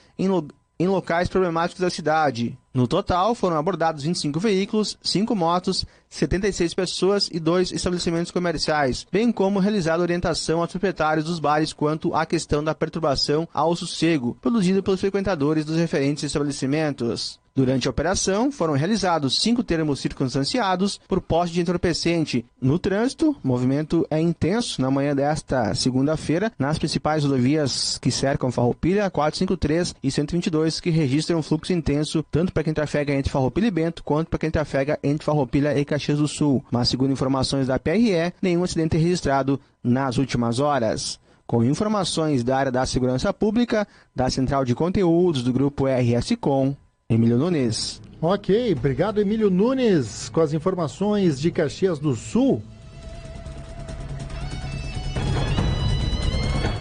em locais problemáticos da cidade. No total, foram abordados 25 veículos, 5 motos, 76 pessoas e 2 estabelecimentos comerciais, bem como realizada orientação aos proprietários dos bares quanto à questão da perturbação ao sossego, produzida pelos frequentadores dos referentes estabelecimentos. Durante a operação, foram realizados 5 termos circunstanciados por poste de entorpecente. No trânsito, o movimento é intenso na manhã desta segunda-feira, nas principais rodovias que cercam Farroupilha, 453 e 122, que registram um fluxo intenso, tanto para quem trafega entre Farroupilha e Bento, quanto para quem trafega entre Farroupilha e Caxias do Sul. Mas, segundo informações da PRE, nenhum acidente é registrado nas últimas horas. Com informações da área da segurança pública, da Central de Conteúdos do Grupo RS Com, Emílio Nunes. Ok, obrigado, Emílio Nunes, com as informações de Caxias do Sul.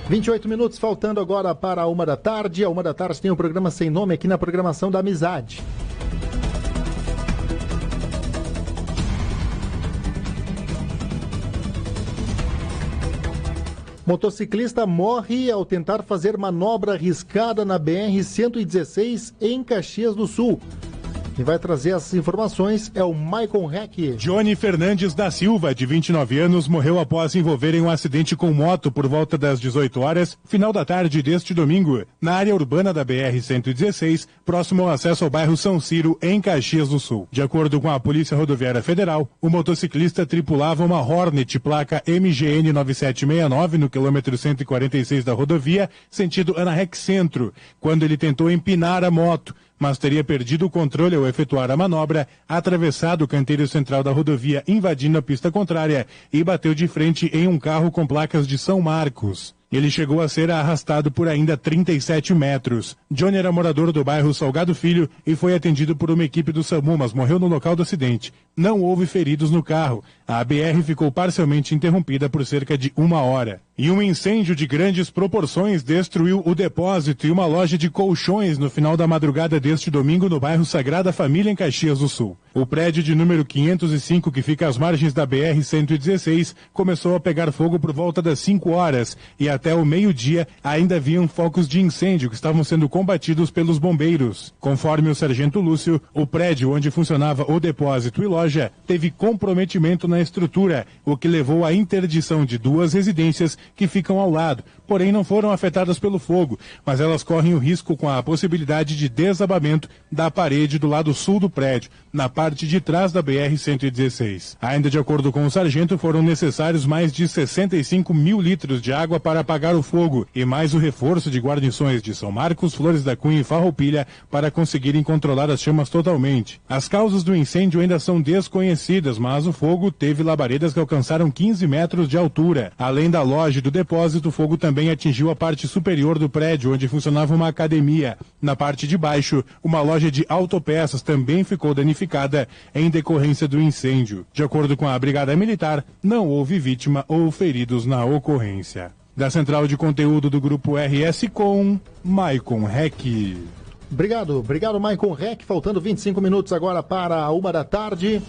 28 minutos faltando agora para a 13h. A 13h tem um programa sem nome aqui na programação da Amizade. Motociclista morre ao tentar fazer manobra arriscada na BR-116 em Caxias do Sul. Quem vai trazer essas informações é o Maicon Heck. Johnny Fernandes da Silva, de 29 anos, morreu após se envolver em um acidente com moto por volta das 18 horas, final da tarde deste domingo, na área urbana da BR-116, próximo ao acesso ao bairro São Ciro, em Caxias do Sul. De acordo com a Polícia Rodoviária Federal, o motociclista tripulava uma Hornet placa MGN 9769 no quilômetro 146 da rodovia, sentido Ana-Rex Centro, quando ele tentou empinar a moto, mas teria perdido o controle ao efetuar a manobra, atravessado o canteiro central da rodovia, invadindo a pista contrária e bateu de frente em um carro com placas de São Marcos. Ele chegou a ser arrastado por ainda 37 metros. Johnny era morador do bairro Salgado Filho e foi atendido por uma equipe do SAMU, mas morreu no local do acidente. Não houve feridos no carro. A BR ficou parcialmente interrompida por cerca de 1 hora. E um incêndio de grandes proporções destruiu o depósito e uma loja de colchões no final da madrugada deste domingo no bairro Sagrada Família, em Caxias do Sul. O prédio de número 505, que fica às margens da BR-116, começou a pegar fogo por volta das 5 horas e até o meio-dia ainda haviam focos de incêndio que estavam sendo combatidos pelos bombeiros. Conforme o sargento Lúcio, o prédio onde funcionava o depósito e loja teve comprometimento na estrutura, o que levou à interdição de 2 residências que ficam ao lado, porém não foram afetadas pelo fogo, mas elas correm o risco com a possibilidade de desabamento da parede do lado sul do prédio, na parte de trás da BR-116. Ainda de acordo com o sargento, foram necessários mais de 65 mil litros de água para apagar o fogo e mais o reforço de guarnições de São Marcos, Flores da Cunha e Farroupilha para conseguirem controlar as chamas totalmente. As causas do incêndio ainda são desconhecidas, mas o fogo teve labaredas que alcançaram 15 metros de altura. Além da loja e do depósito, o fogo também atingiu a parte superior do prédio, onde funcionava uma academia. Na parte de baixo, uma loja de autopeças também ficou danificada em decorrência do incêndio. De acordo com a Brigada Militar, não houve vítima ou feridos na ocorrência. Da Central de Conteúdo do Grupo RS Com, Maicon Reck. Obrigado, Maicon Reck. Faltando 25 minutos agora para a 1 da tarde.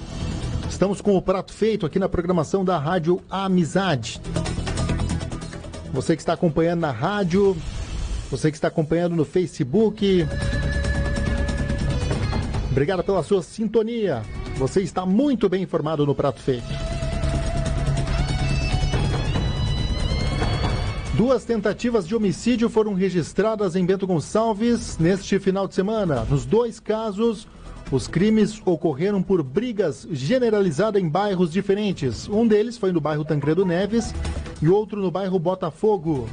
Estamos com o prato feito aqui na programação da Rádio Amizade. Você que está acompanhando na rádio, você que está acompanhando no Facebook, obrigado pela sua sintonia. Você está muito bem informado no prato feito. 2 tentativas de homicídio foram registradas em Bento Gonçalves neste final de semana. Nos 2 casos, os crimes ocorreram por brigas generalizadas em bairros diferentes. Um deles foi no bairro Tancredo Neves e outro no bairro Botafogo.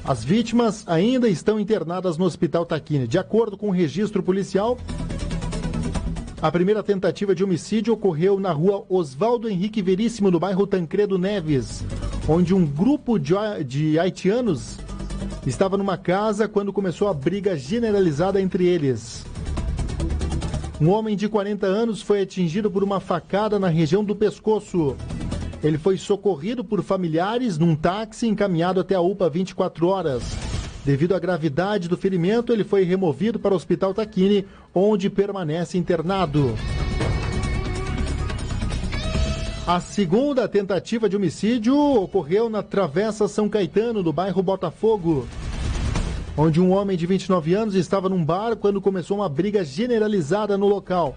As vítimas ainda estão internadas no Hospital Tacchini. De acordo com o registro policial, a primeira tentativa de homicídio ocorreu na rua Oswaldo Henrique Veríssimo, no bairro Tancredo Neves, onde um grupo de haitianos estava numa casa quando começou a briga generalizada entre eles. Um homem de 40 anos foi atingido por uma facada na região do pescoço. Ele foi socorrido por familiares num táxi encaminhado até a UPA 24 horas. Devido à gravidade do ferimento, ele foi removido para o Hospital Tacchini, onde permanece internado. A segunda tentativa de homicídio ocorreu na Travessa São Caetano, no bairro Botafogo, onde um homem de 29 anos estava num bar quando começou uma briga generalizada no local.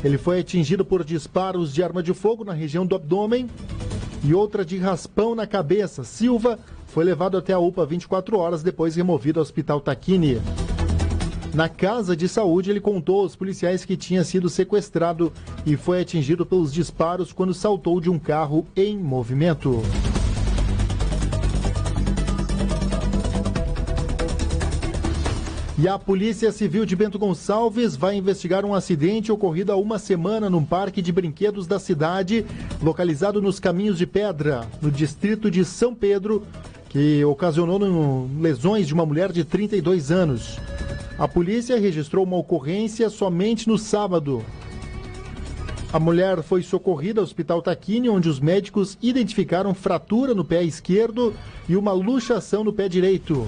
Ele foi atingido por disparos de arma de fogo na região do abdômen e outra de raspão na cabeça. Silva foi levado até a UPA 24 horas, depois removido ao Hospital Tacchini. Na casa de saúde, ele contou aos policiais que tinha sido sequestrado e foi atingido pelos disparos quando saltou de um carro em movimento. E a Polícia Civil de Bento Gonçalves vai investigar um acidente ocorrido há uma semana num parque de brinquedos da cidade, localizado nos Caminhos de Pedra, no distrito de São Pedro, que ocasionou lesões de uma mulher de 32 anos. A polícia registrou uma ocorrência somente no sábado. A mulher foi socorrida ao Hospital Tacchini, onde os médicos identificaram fratura no pé esquerdo e uma luxação no pé direito.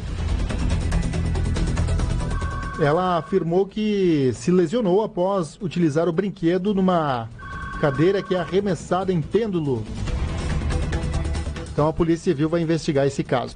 Ela afirmou que se lesionou após utilizar o brinquedo numa cadeira que é arremessada em pêndulo. Então a Polícia Civil vai investigar esse caso.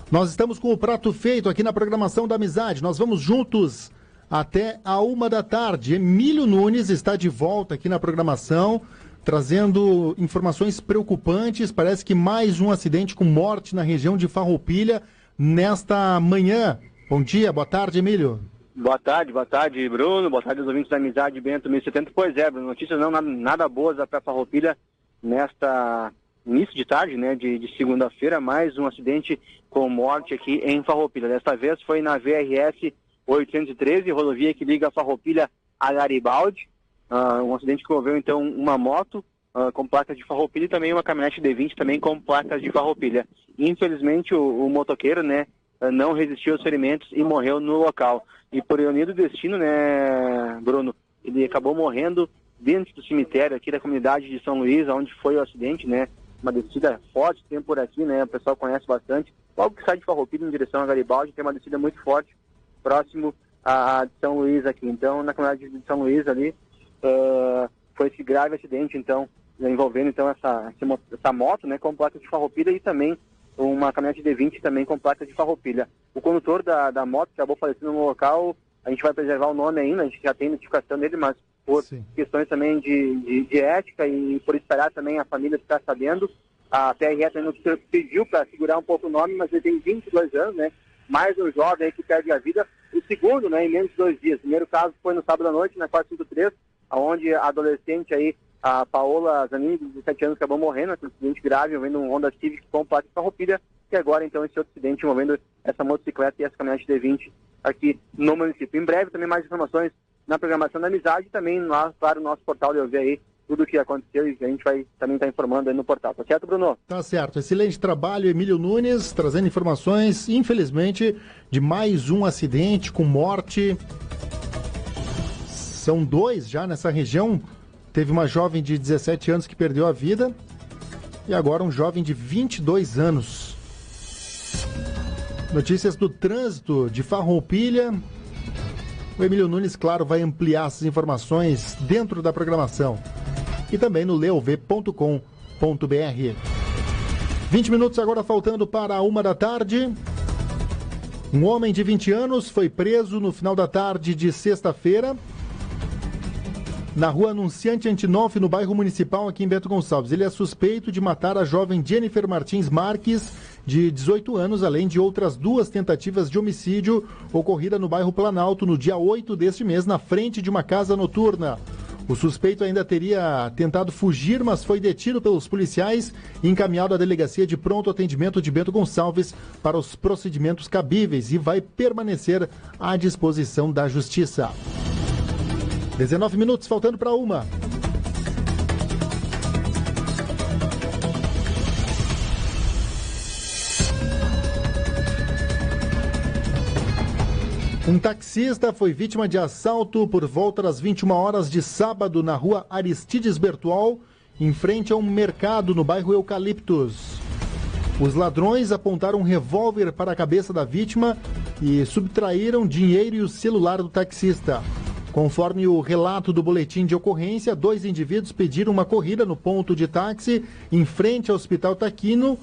Nós estamos com o prato feito aqui na programação da Amizade. Nós vamos juntos até a 1 da tarde. Emílio Nunes está de volta aqui na programação, trazendo informações preocupantes. Parece que mais um acidente com morte na região de Farroupilha nesta manhã. Bom dia, boa tarde, Emílio. Boa tarde, Bruno. Boa tarde aos ouvintes da Amizade Bento 1070. Pois é, Bruno, notícias não nada boas para Farroupilha nesta início de tarde, né, de segunda-feira, mais um acidente com morte aqui em Farroupilha. Desta vez foi na VRS 813, rodovia que liga Farroupilha a Garibaldi. Um acidente que envolveu, então, uma moto com placas de Farroupilha e também uma caminhonete D20 também com placas de Farroupilha. Infelizmente, o motoqueiro, né, não resistiu aos ferimentos e morreu no local. E por ironia do destino, né, Bruno, ele acabou morrendo dentro do cemitério aqui da comunidade de São Luís, onde foi o acidente, né? Uma descida forte, tem por aqui, né? O pessoal conhece bastante. Logo que sai de Farroupilha em direção a Garibaldi, tem uma descida muito forte, próximo a de São Luís aqui. Então, na comunidade de São Luís ali, foi esse grave acidente, então, envolvendo então essa moto, né, com placa de Farroupilha e também uma caminhonete D20 também com placa de Farroupilha. O condutor da moto acabou falecendo no local, a gente vai preservar o nome ainda, a gente já tem notificação dele, mas por questões também de ética e por esperar também a família ficar sabendo, a PRE também nos pediu para segurar um pouco o nome, mas ele tem 22 anos, né, mais um jovem aí que perde a vida. O segundo, né, em menos de 2 dias. O primeiro caso foi no sábado à noite, na 453, onde a adolescente aí, a Paola Zanini, de 17 anos, acabou morrendo, um acidente grave, envolvendo um Honda Civic com placa de Farroupilha, e agora, então, esse outro acidente envolvendo essa motocicleta e essa caminhonete D20 aqui no município. Em breve, também mais informações na programação da Amizade, e também, claro, no nosso portal de ouvir aí tudo o que aconteceu e a gente vai também estar informando aí no portal. Tá certo, Bruno? Tá certo. Excelente trabalho, Emílio Nunes, trazendo informações, infelizmente, de mais um acidente com morte. São 2 já nessa região. Teve uma jovem de 17 anos que perdeu a vida e agora um jovem de 22 anos. Notícias do trânsito de Farroupilha. O Emílio Nunes, claro, vai ampliar essas informações dentro da programação e também no leov.com.br. 20 minutos agora faltando para 1 da tarde. Um homem de 20 anos foi preso no final da tarde de sexta-feira na rua Anunciante Antinolfi, no bairro Municipal, aqui em Bento Gonçalves. Ele é suspeito de matar a jovem Jennifer Martins Marques, de 18 anos, além de outras 2 tentativas de homicídio ocorrida no bairro Planalto no dia 8 deste mês, na frente de uma casa noturna. O suspeito ainda teria tentado fugir, mas foi detido pelos policiais e encaminhado à delegacia de pronto atendimento de Bento Gonçalves para os procedimentos cabíveis e vai permanecer à disposição da Justiça. 19 minutos, faltando para 1. Um taxista foi vítima de assalto por volta das 21 horas de sábado na rua Aristides Bertual, em frente a um mercado no bairro Eucaliptos. Os ladrões apontaram um revólver para a cabeça da vítima e subtraíram dinheiro e o celular do taxista. Conforme o relato do boletim de ocorrência, 2 indivíduos pediram uma corrida no ponto de táxi em frente ao Hospital Taquino,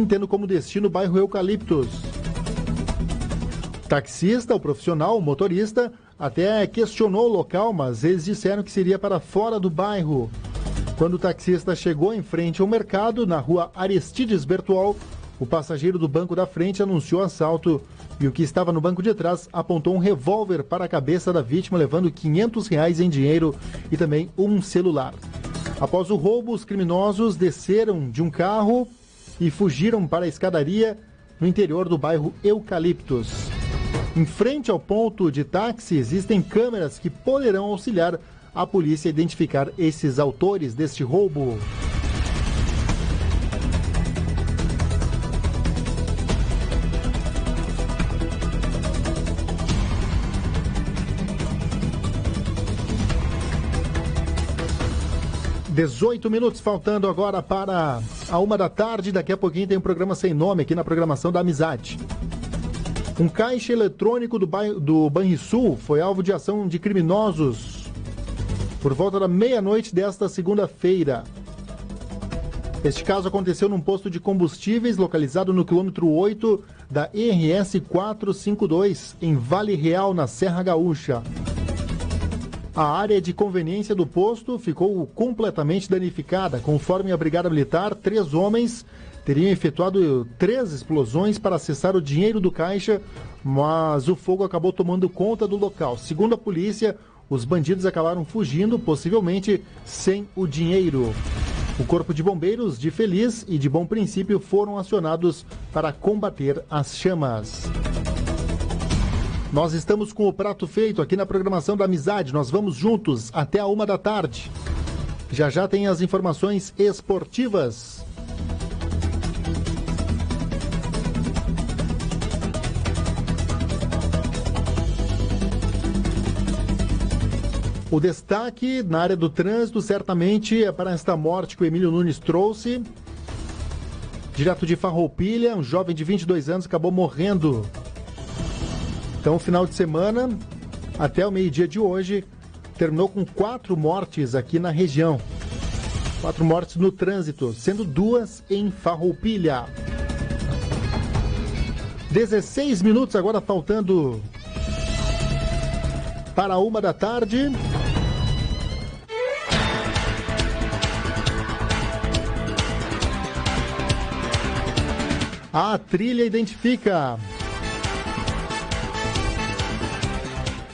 tendo como destino o bairro Eucaliptos. O taxista, o profissional, o motorista, até questionou o local, mas eles disseram que seria para fora do bairro. Quando o taxista chegou em frente ao mercado, na rua Aristides Bertual, o passageiro do banco da frente anunciou assalto e o que estava no banco de trás apontou um revólver para a cabeça da vítima, levando R$500 em dinheiro e também um celular. Após o roubo, os criminosos desceram de um carro e fugiram para a escadaria no interior do bairro Eucaliptos. Em frente ao ponto de táxi, existem câmeras que poderão auxiliar a polícia a identificar esses autores deste roubo. (18 minutos faltando agora para a 1 da tarde. Daqui a pouquinho tem um programa sem nome aqui na programação da Amizade. Um caixa eletrônico do Banrisul foi alvo de ação de criminosos por volta da meia-noite desta segunda-feira. Este caso aconteceu num posto de combustíveis localizado no quilômetro 8 da RS 452, em Vale Real, na Serra Gaúcha. A área de conveniência do posto ficou completamente danificada. Conforme a Brigada Militar, 3 homens teriam efetuado 3 explosões para acessar o dinheiro do caixa, mas o fogo acabou tomando conta do local. Segundo a polícia, os bandidos acabaram fugindo, possivelmente sem o dinheiro. O Corpo de Bombeiros de Feliz e de Bom Princípio foram acionados para combater as chamas. Nós estamos com o prato feito aqui na programação da Amizade. Nós vamos juntos até a 1 da tarde. Já já tem as informações esportivas. O destaque na área do trânsito certamente é para esta morte que o Emílio Nunes trouxe. Direto de Farroupilha, um jovem de 22 anos acabou morrendo. Então, o final de semana, até o meio-dia de hoje, terminou com 4 mortes aqui na região. 4 mortes no trânsito, sendo 2 em Farroupilha. 16 minutos agora faltando para 1 da tarde. A trilha identifica.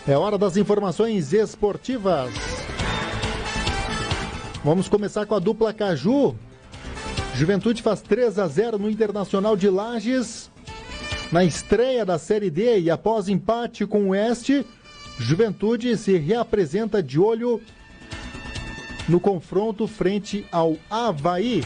É hora das informações esportivas. Vamos começar com a dupla Caju. Juventude faz 3-0 no Internacional de Lages. Na estreia da Série D e após empate com o Oeste, Juventude se reapresenta de olho no confronto frente ao Avaí.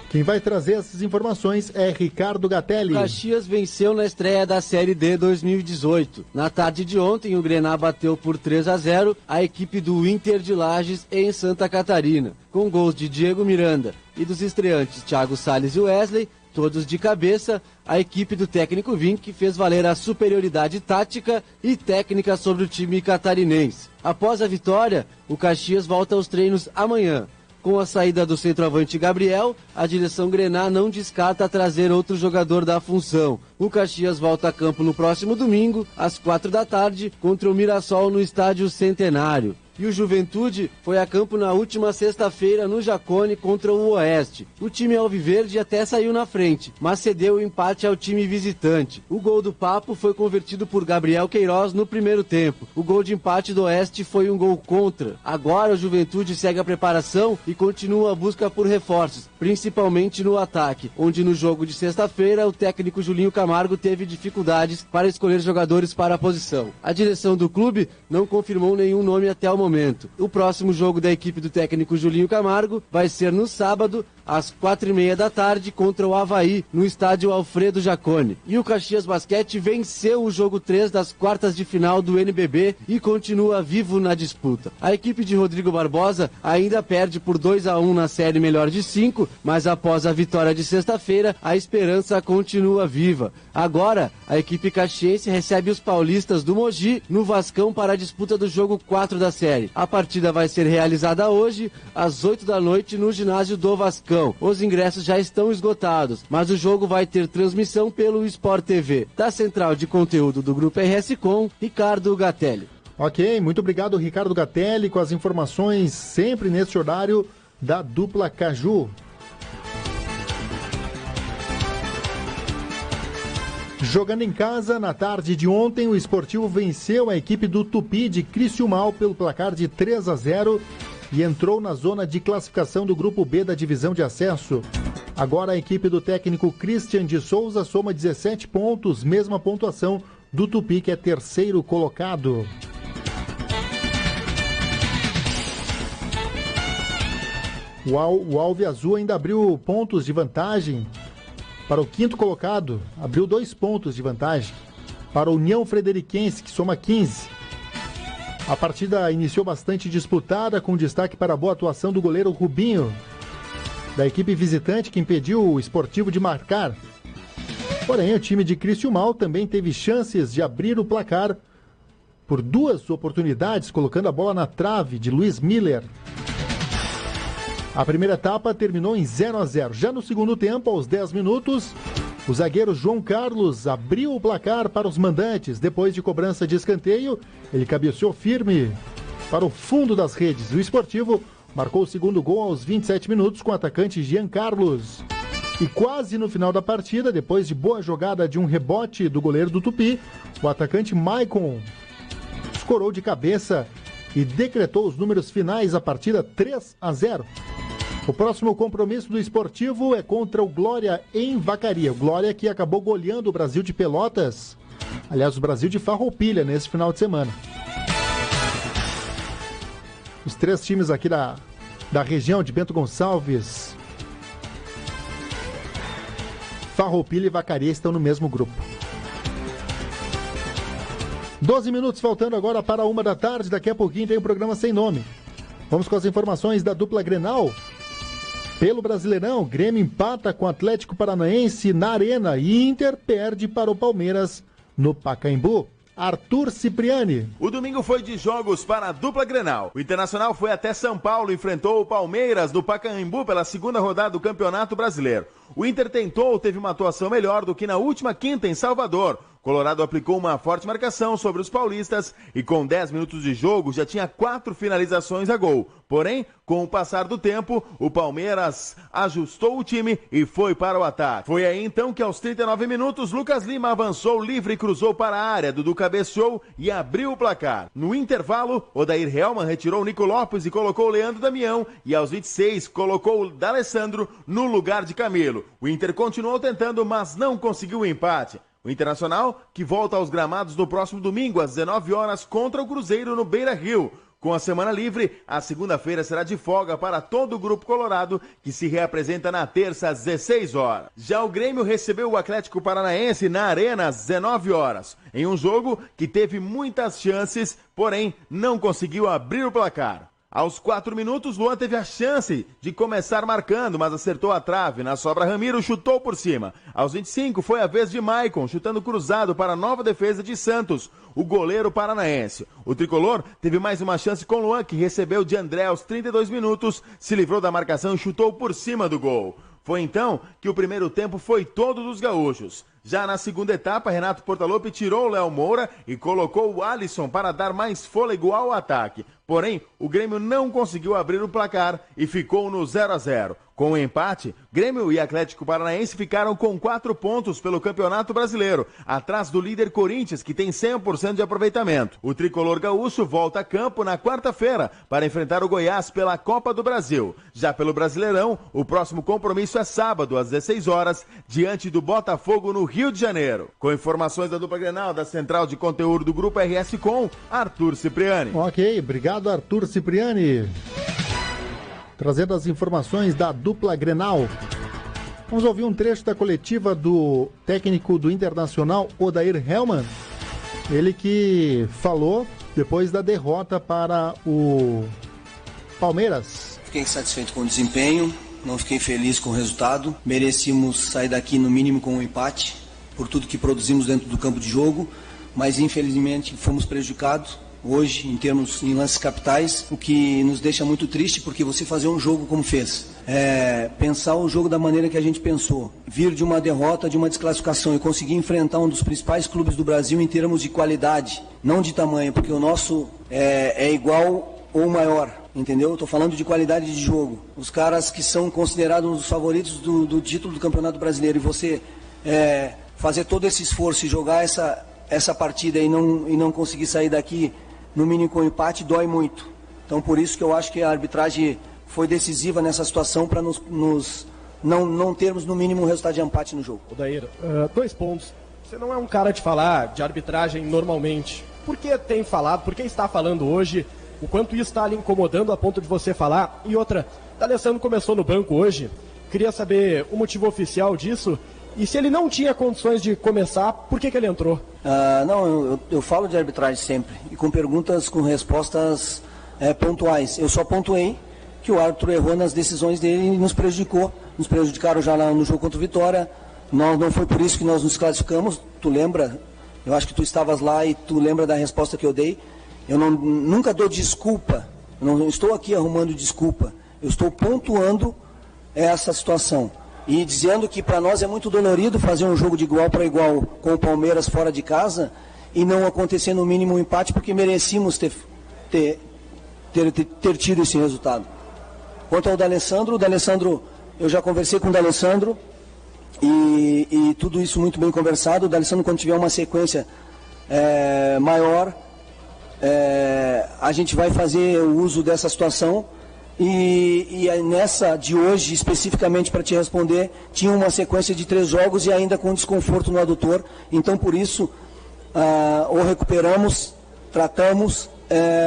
Quem vai trazer essas informações é Ricardo Gatelli. O Caxias venceu na estreia da Série D 2018. Na tarde de ontem, o Grená bateu por 3-0 a equipe do Inter de Lages em Santa Catarina, com gols de Diego Miranda e dos estreantes Thiago Salles e Wesley, todos de cabeça. A equipe do técnico Vinck fez valer a superioridade tática e técnica sobre o time catarinense. Após a vitória, o Caxias volta aos treinos amanhã. Com a saída do centroavante Gabriel, a direção Grená não descarta trazer outro jogador da função. O Caxias volta a campo no próximo domingo, às 4 da tarde, contra o Mirassol no Estádio Centenário. E o Juventude foi a campo na última sexta-feira no Jacone contra o Oeste. O time alviverde até saiu na frente, mas cedeu o empate ao time visitante. O gol do Papo foi convertido por Gabriel Queiroz no primeiro tempo. O gol de empate do Oeste foi um gol contra. Agora o Juventude segue a preparação e continua a busca por reforços, principalmente no ataque, onde no jogo de sexta-feira o técnico Julinho Camargo teve dificuldades para escolher jogadores para a posição. A direção do clube não confirmou nenhum nome até o momento. O próximo jogo da equipe do técnico Julinho Camargo vai ser no sábado, às 4h30 da tarde, contra o Avaí, no estádio Alfredo Jacone. E o Caxias Basquete venceu o jogo 3 das quartas de final do NBB e continua vivo na disputa. A equipe de Rodrigo Barbosa ainda perde por 2-1 na série melhor de 5, mas após a vitória de sexta-feira, a esperança continua viva. Agora, a equipe caxiense recebe os paulistas do Mogi no Vascão para a disputa do jogo 4 da série. A partida vai ser realizada hoje, às 8 da noite, no ginásio do Vascão. Os ingressos já estão esgotados, mas o jogo vai ter transmissão pelo Sport TV. Da central de conteúdo do Grupo RS Com, Ricardo Gatelli. Ok, muito obrigado, Ricardo Gatelli, com as informações sempre neste horário da dupla Caju. Jogando em casa, na tarde de ontem, o Esportivo venceu a equipe do Tupi de Criciúmal pelo placar de 3-0 e entrou na zona de classificação do Grupo B da divisão de acesso. Agora a equipe do técnico Christian de Souza soma 17 pontos, mesma pontuação do Tupi, que é terceiro colocado. O Alve Azul ainda abriu pontos de vantagem para o quinto colocado, abriu 2 pontos de vantagem para o União Frederiquense, que soma 15. A partida iniciou bastante disputada, com destaque para a boa atuação do goleiro Rubinho, da equipe visitante, que impediu o Esportivo de marcar. Porém, o time de Criciúmal também teve chances de abrir o placar por 2 oportunidades, colocando a bola na trave de Luiz Miller. A primeira etapa terminou em 0-0. Já no segundo tempo, aos 10 minutos, o zagueiro João Carlos abriu o placar para os mandantes. Depois de cobrança de escanteio, ele cabeceou firme para o fundo das redes. O Esportivo marcou o segundo gol aos 27 minutos com o atacante Jean Carlos. E quase no final da partida, depois de boa jogada de um rebote do goleiro do Tupi, o atacante Maicon escorou de cabeça e decretou os números finais da partida 3-0. O próximo compromisso do Esportivo é contra o Glória em Vacaria. O Glória que acabou goleando o Brasil de Pelotas. Aliás, o Brasil de Farroupilha nesse final de semana. Os 3 times aqui da região de Bento Gonçalves, Farroupilha e Vacaria estão no mesmo grupo. 12 minutos faltando agora para 1 da tarde. Daqui a pouquinho tem o programa Sem Nome. Vamos com as informações da dupla Grenal. Pelo Brasileirão, Grêmio empata com o Atlético Paranaense na Arena e Inter perde para o Palmeiras no Pacaembu. Arthur Cipriani. O domingo foi de jogos para a dupla Grenal. O Internacional foi até São Paulo e enfrentou o Palmeiras no Pacaembu pela segunda rodada do Campeonato Brasileiro. O Inter teve uma atuação melhor do que na última quinta em Salvador. Colorado aplicou uma forte marcação sobre os paulistas e com 10 minutos de jogo já tinha 4 finalizações a gol. Porém, com o passar do tempo, o Palmeiras ajustou o time e foi para o ataque. Foi aí então que aos 39 minutos, Lucas Lima avançou livre e cruzou para a área. Dudu cabeceou e abriu o placar. No intervalo, Odair Hellmann retirou o Nico Lopes e colocou o Leandro Damião. E aos 26, colocou o D'Alessandro no lugar de Camilo. O Inter continuou tentando, mas não conseguiu o empate. O Internacional, que volta aos gramados no próximo domingo, às 19 horas, contra o Cruzeiro no Beira-Rio. Com a semana livre, a segunda-feira será de folga para todo o Grupo Colorado, que se reapresenta na terça às 16 horas. Já o Grêmio recebeu o Atlético Paranaense na Arena às 19 horas, em um jogo que teve muitas chances, porém não conseguiu abrir o placar. Aos 4 minutos, Luan teve a chance de começar marcando, mas acertou a trave. Na sobra, Ramiro chutou por cima. Aos 25, foi a vez de Maicon, chutando cruzado para a nova defesa de Santos, o goleiro paranaense. O tricolor teve mais uma chance com Luan, que recebeu de André aos 32 minutos, se livrou da marcação e chutou por cima do gol. Foi então que o primeiro tempo foi todo dos gaúchos. Já na segunda etapa, Renato Portaluppi tirou o Léo Moura e colocou o Alisson para dar mais fôlego ao ataque. Porém, o Grêmio não conseguiu abrir o placar e ficou no 0-0. Com o empate, Grêmio e Atlético Paranaense ficaram com 4 pontos pelo Campeonato Brasileiro, atrás do líder Corinthians, que tem 100% de aproveitamento. O tricolor gaúcho volta a campo na quarta-feira para enfrentar o Goiás pela Copa do Brasil. Já pelo Brasileirão, o próximo compromisso é sábado, às 16 horas, diante do Botafogo no Rio de Janeiro. Com informações da dupla Grenal, da Central de Conteúdo do Grupo RS Com, Arthur Cipriani. Ok, obrigado Arthur Cipriani. Trazendo as informações da dupla Grenal. Vamos ouvir um trecho da coletiva do técnico do Internacional, Odair Hellmann. Ele que falou depois da derrota para o Palmeiras. Fiquei insatisfeito com o desempenho, não fiquei feliz com o resultado. Merecíamos sair daqui no mínimo com um empate, por tudo que produzimos dentro do campo de jogo, mas infelizmente fomos prejudicados hoje em lances capitais, o que nos deixa muito triste, porque você fazer um jogo como fez, pensar o jogo da maneira que a gente pensou, vir de uma derrota, de uma desclassificação e conseguir enfrentar um dos principais clubes do Brasil em termos de qualidade, não de tamanho, porque o nosso é igual ou maior, entendeu? Estou falando de qualidade de jogo. Os caras que são considerados um dos favoritos do título do Campeonato Brasileiro, e você fazer todo esse esforço e jogar essa partida e não conseguir sair daqui no mínimo com empate, dói muito. Então, por isso que eu acho que a arbitragem foi decisiva nessa situação para não termos no mínimo um resultado de empate no jogo. Odair, 2 pontos. Você não é um cara de falar de arbitragem normalmente. Por que tem falado, por que está falando hoje, o quanto isso está lhe incomodando a ponto de você falar? E outra, o D'Alessandro começou no banco hoje, queria saber o motivo oficial disso. E se ele não tinha condições de começar, por que ele entrou? Eu falo de arbitragem sempre, e com perguntas, com respostas pontuais. Eu só pontuei que o árbitro errou nas decisões dele e nos prejudicou. Nos prejudicaram já lá no jogo contra o Vitória. Não foi por isso que nós nos classificamos. Tu lembra? Eu acho que tu estavas lá e tu lembra da resposta que eu dei. Eu nunca dou desculpa. Eu não estou aqui arrumando desculpa. Eu estou pontuando essa situação. E dizendo que para nós é muito dolorido fazer um jogo de igual para igual com o Palmeiras fora de casa e não acontecer no mínimo um empate, porque merecíamos ter tido esse resultado. Quanto ao D'Alessandro, eu já conversei com o D'Alessandro e tudo isso muito bem conversado. O D'Alessandro, quando tiver uma sequência maior, a gente vai fazer o uso dessa situação. E nessa de hoje, especificamente para te responder, tinha uma sequência de 3 jogos e ainda com desconforto no adutor. Então, por isso, o recuperamos, tratamos,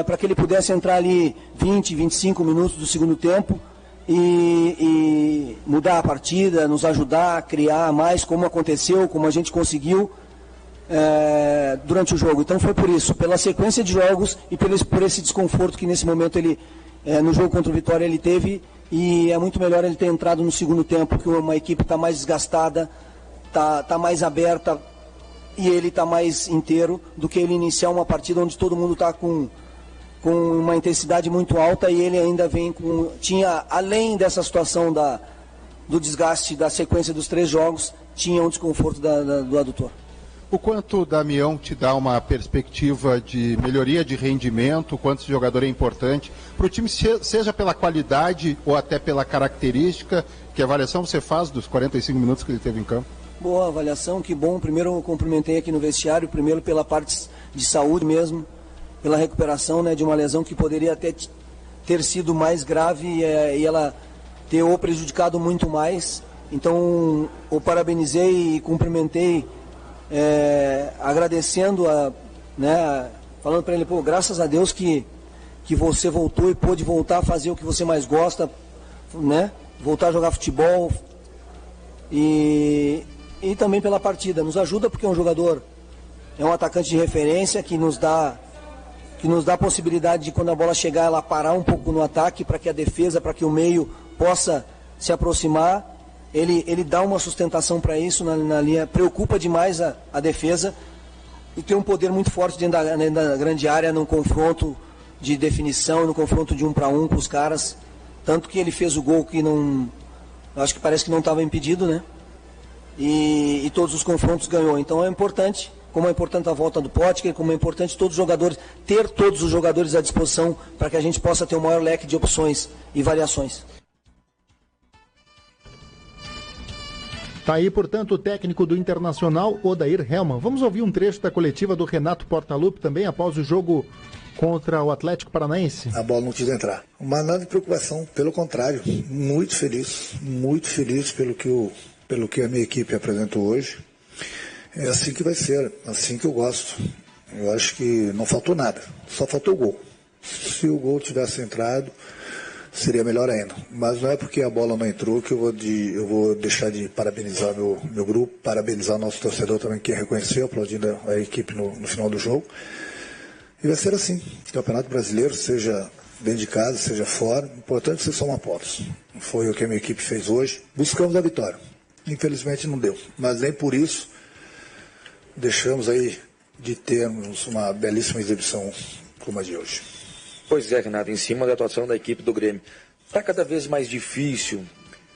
para que ele pudesse entrar ali 20, 25 minutos do segundo tempo e mudar a partida, nos ajudar a criar mais, como aconteceu, como a gente conseguiu. durante o jogo. Então foi por isso, pela sequência de jogos e por esse desconforto que nesse momento ele, no jogo contra o Vitória, ele teve, e é muito melhor ele ter entrado no segundo tempo, porque uma equipe está mais desgastada, está mais aberta e ele está mais inteiro, do que ele iniciar uma partida onde todo mundo está com uma intensidade muito alta e ele ainda vem tinha, além dessa situação do desgaste da sequência dos 3 jogos, tinha um desconforto do adutor. O quanto o Damião te dá uma perspectiva de melhoria de rendimento, o quanto esse jogador é importante para o time, seja pela qualidade ou até pela característica? Que avaliação você faz dos 45 minutos que ele teve em campo? Boa avaliação, que bom. Primeiro eu cumprimentei aqui no vestiário, primeiro pela parte de saúde mesmo, pela recuperação, né, de uma lesão que poderia até ter sido mais grave e ela ter o prejudicado muito mais. Então o parabenizei e cumprimentei, agradecendo, falando para ele, graças a Deus que você voltou e pôde voltar a fazer o que você mais gosta, né? Voltar a jogar futebol e também pela partida. Nos ajuda porque é um jogador, é um atacante de referência que nos dá a possibilidade de, quando a bola chegar, ela parar um pouco no ataque, para que a defesa, para que o meio possa se aproximar. Ele dá uma sustentação para isso na linha, preocupa demais a defesa e tem um poder muito forte dentro da grande área, num confronto de definição, no confronto de 1 para 1 com os caras. Tanto que ele fez o gol que acho que parece que não estava impedido, né? E todos os confrontos ganhou. Então é importante, como é importante a volta do Potker, como é importante ter todos os jogadores à disposição, para que a gente possa ter um maior leque de opções e variações. Tá aí, portanto, o técnico do Internacional, Odair Hellmann. Vamos ouvir um trecho da coletiva do Renato Portaluppi também, após o jogo contra o Atlético Paranaense. A bola não quis entrar. Mas nada de preocupação, pelo contrário, muito feliz pelo que a minha equipe apresentou hoje. É assim que vai ser, assim que eu gosto. Eu acho que não faltou nada, só faltou o gol. Se o gol tivesse entrado, seria melhor ainda. Mas não é porque a bola não entrou que eu vou deixar de parabenizar meu grupo, parabenizar o nosso torcedor também, que reconheceu, aplaudindo a equipe no final do jogo. E vai ser assim. Campeonato Brasileiro, seja dentro de casa, seja fora, o importante é que você soma pontos. Foi o que a minha equipe fez hoje. Buscamos a vitória. Infelizmente não deu. Mas nem por isso deixamos aí de termos uma belíssima exibição como a de hoje. Pois é, Renato, em cima da atuação da equipe do Grêmio. Está cada vez mais difícil,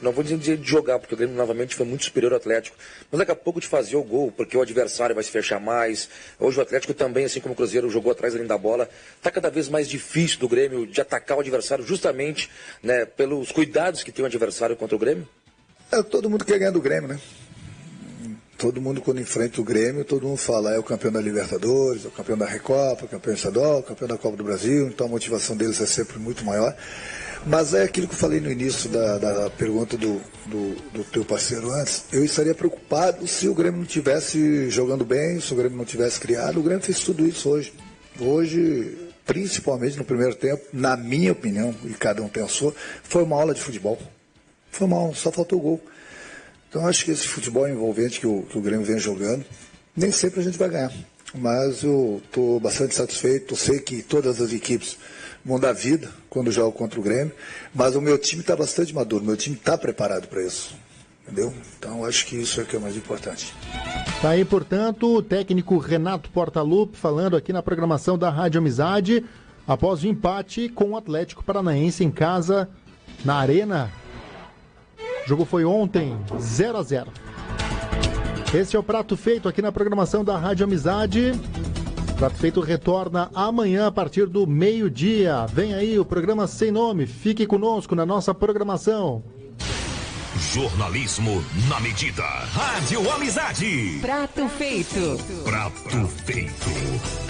não vou dizer de jogar, porque o Grêmio novamente foi muito superior ao Atlético, mas daqui a pouco de fazer o gol, porque o adversário vai se fechar mais. Hoje o Atlético também, assim como o Cruzeiro, jogou atrás ali da bola. Está cada vez mais difícil do Grêmio de atacar o adversário, justamente, né, pelos cuidados que tem o adversário contra o Grêmio? Todo mundo quer ganhar do Grêmio, né? Todo mundo, quando enfrenta o Grêmio, todo mundo fala, é o campeão da Libertadores, é o campeão da Recopa, o campeão estadual, o campeão da Copa do Brasil, então a motivação deles é sempre muito maior. Mas é aquilo que eu falei no início da pergunta do teu parceiro antes, eu estaria preocupado se o Grêmio não estivesse jogando bem, se o Grêmio não tivesse criado. O Grêmio fez tudo isso hoje. Hoje, principalmente no primeiro tempo, na minha opinião, e cada um pensou, foi uma aula de futebol. Foi mal, só faltou o gol. Então acho que esse futebol envolvente que o Grêmio vem jogando, nem sempre a gente vai ganhar. Mas eu estou bastante satisfeito, eu sei que todas as equipes vão dar vida quando jogam contra o Grêmio, mas o meu time está bastante maduro, o meu time está preparado para isso. Entendeu? Então acho que isso é o que é mais importante. Tá aí, portanto, o técnico Renato Portaluppi falando aqui na programação da Rádio Amizade, após o empate com o Atlético Paranaense em casa, na Arena. O jogo foi ontem, 0-0. Esse é o Prato Feito aqui na programação da Rádio Amizade. Prato Feito retorna amanhã a partir do meio-dia. Vem aí o programa Sem Nome. Fique conosco na nossa programação. Jornalismo na medida. Rádio Amizade. Prato Feito. Prato Feito.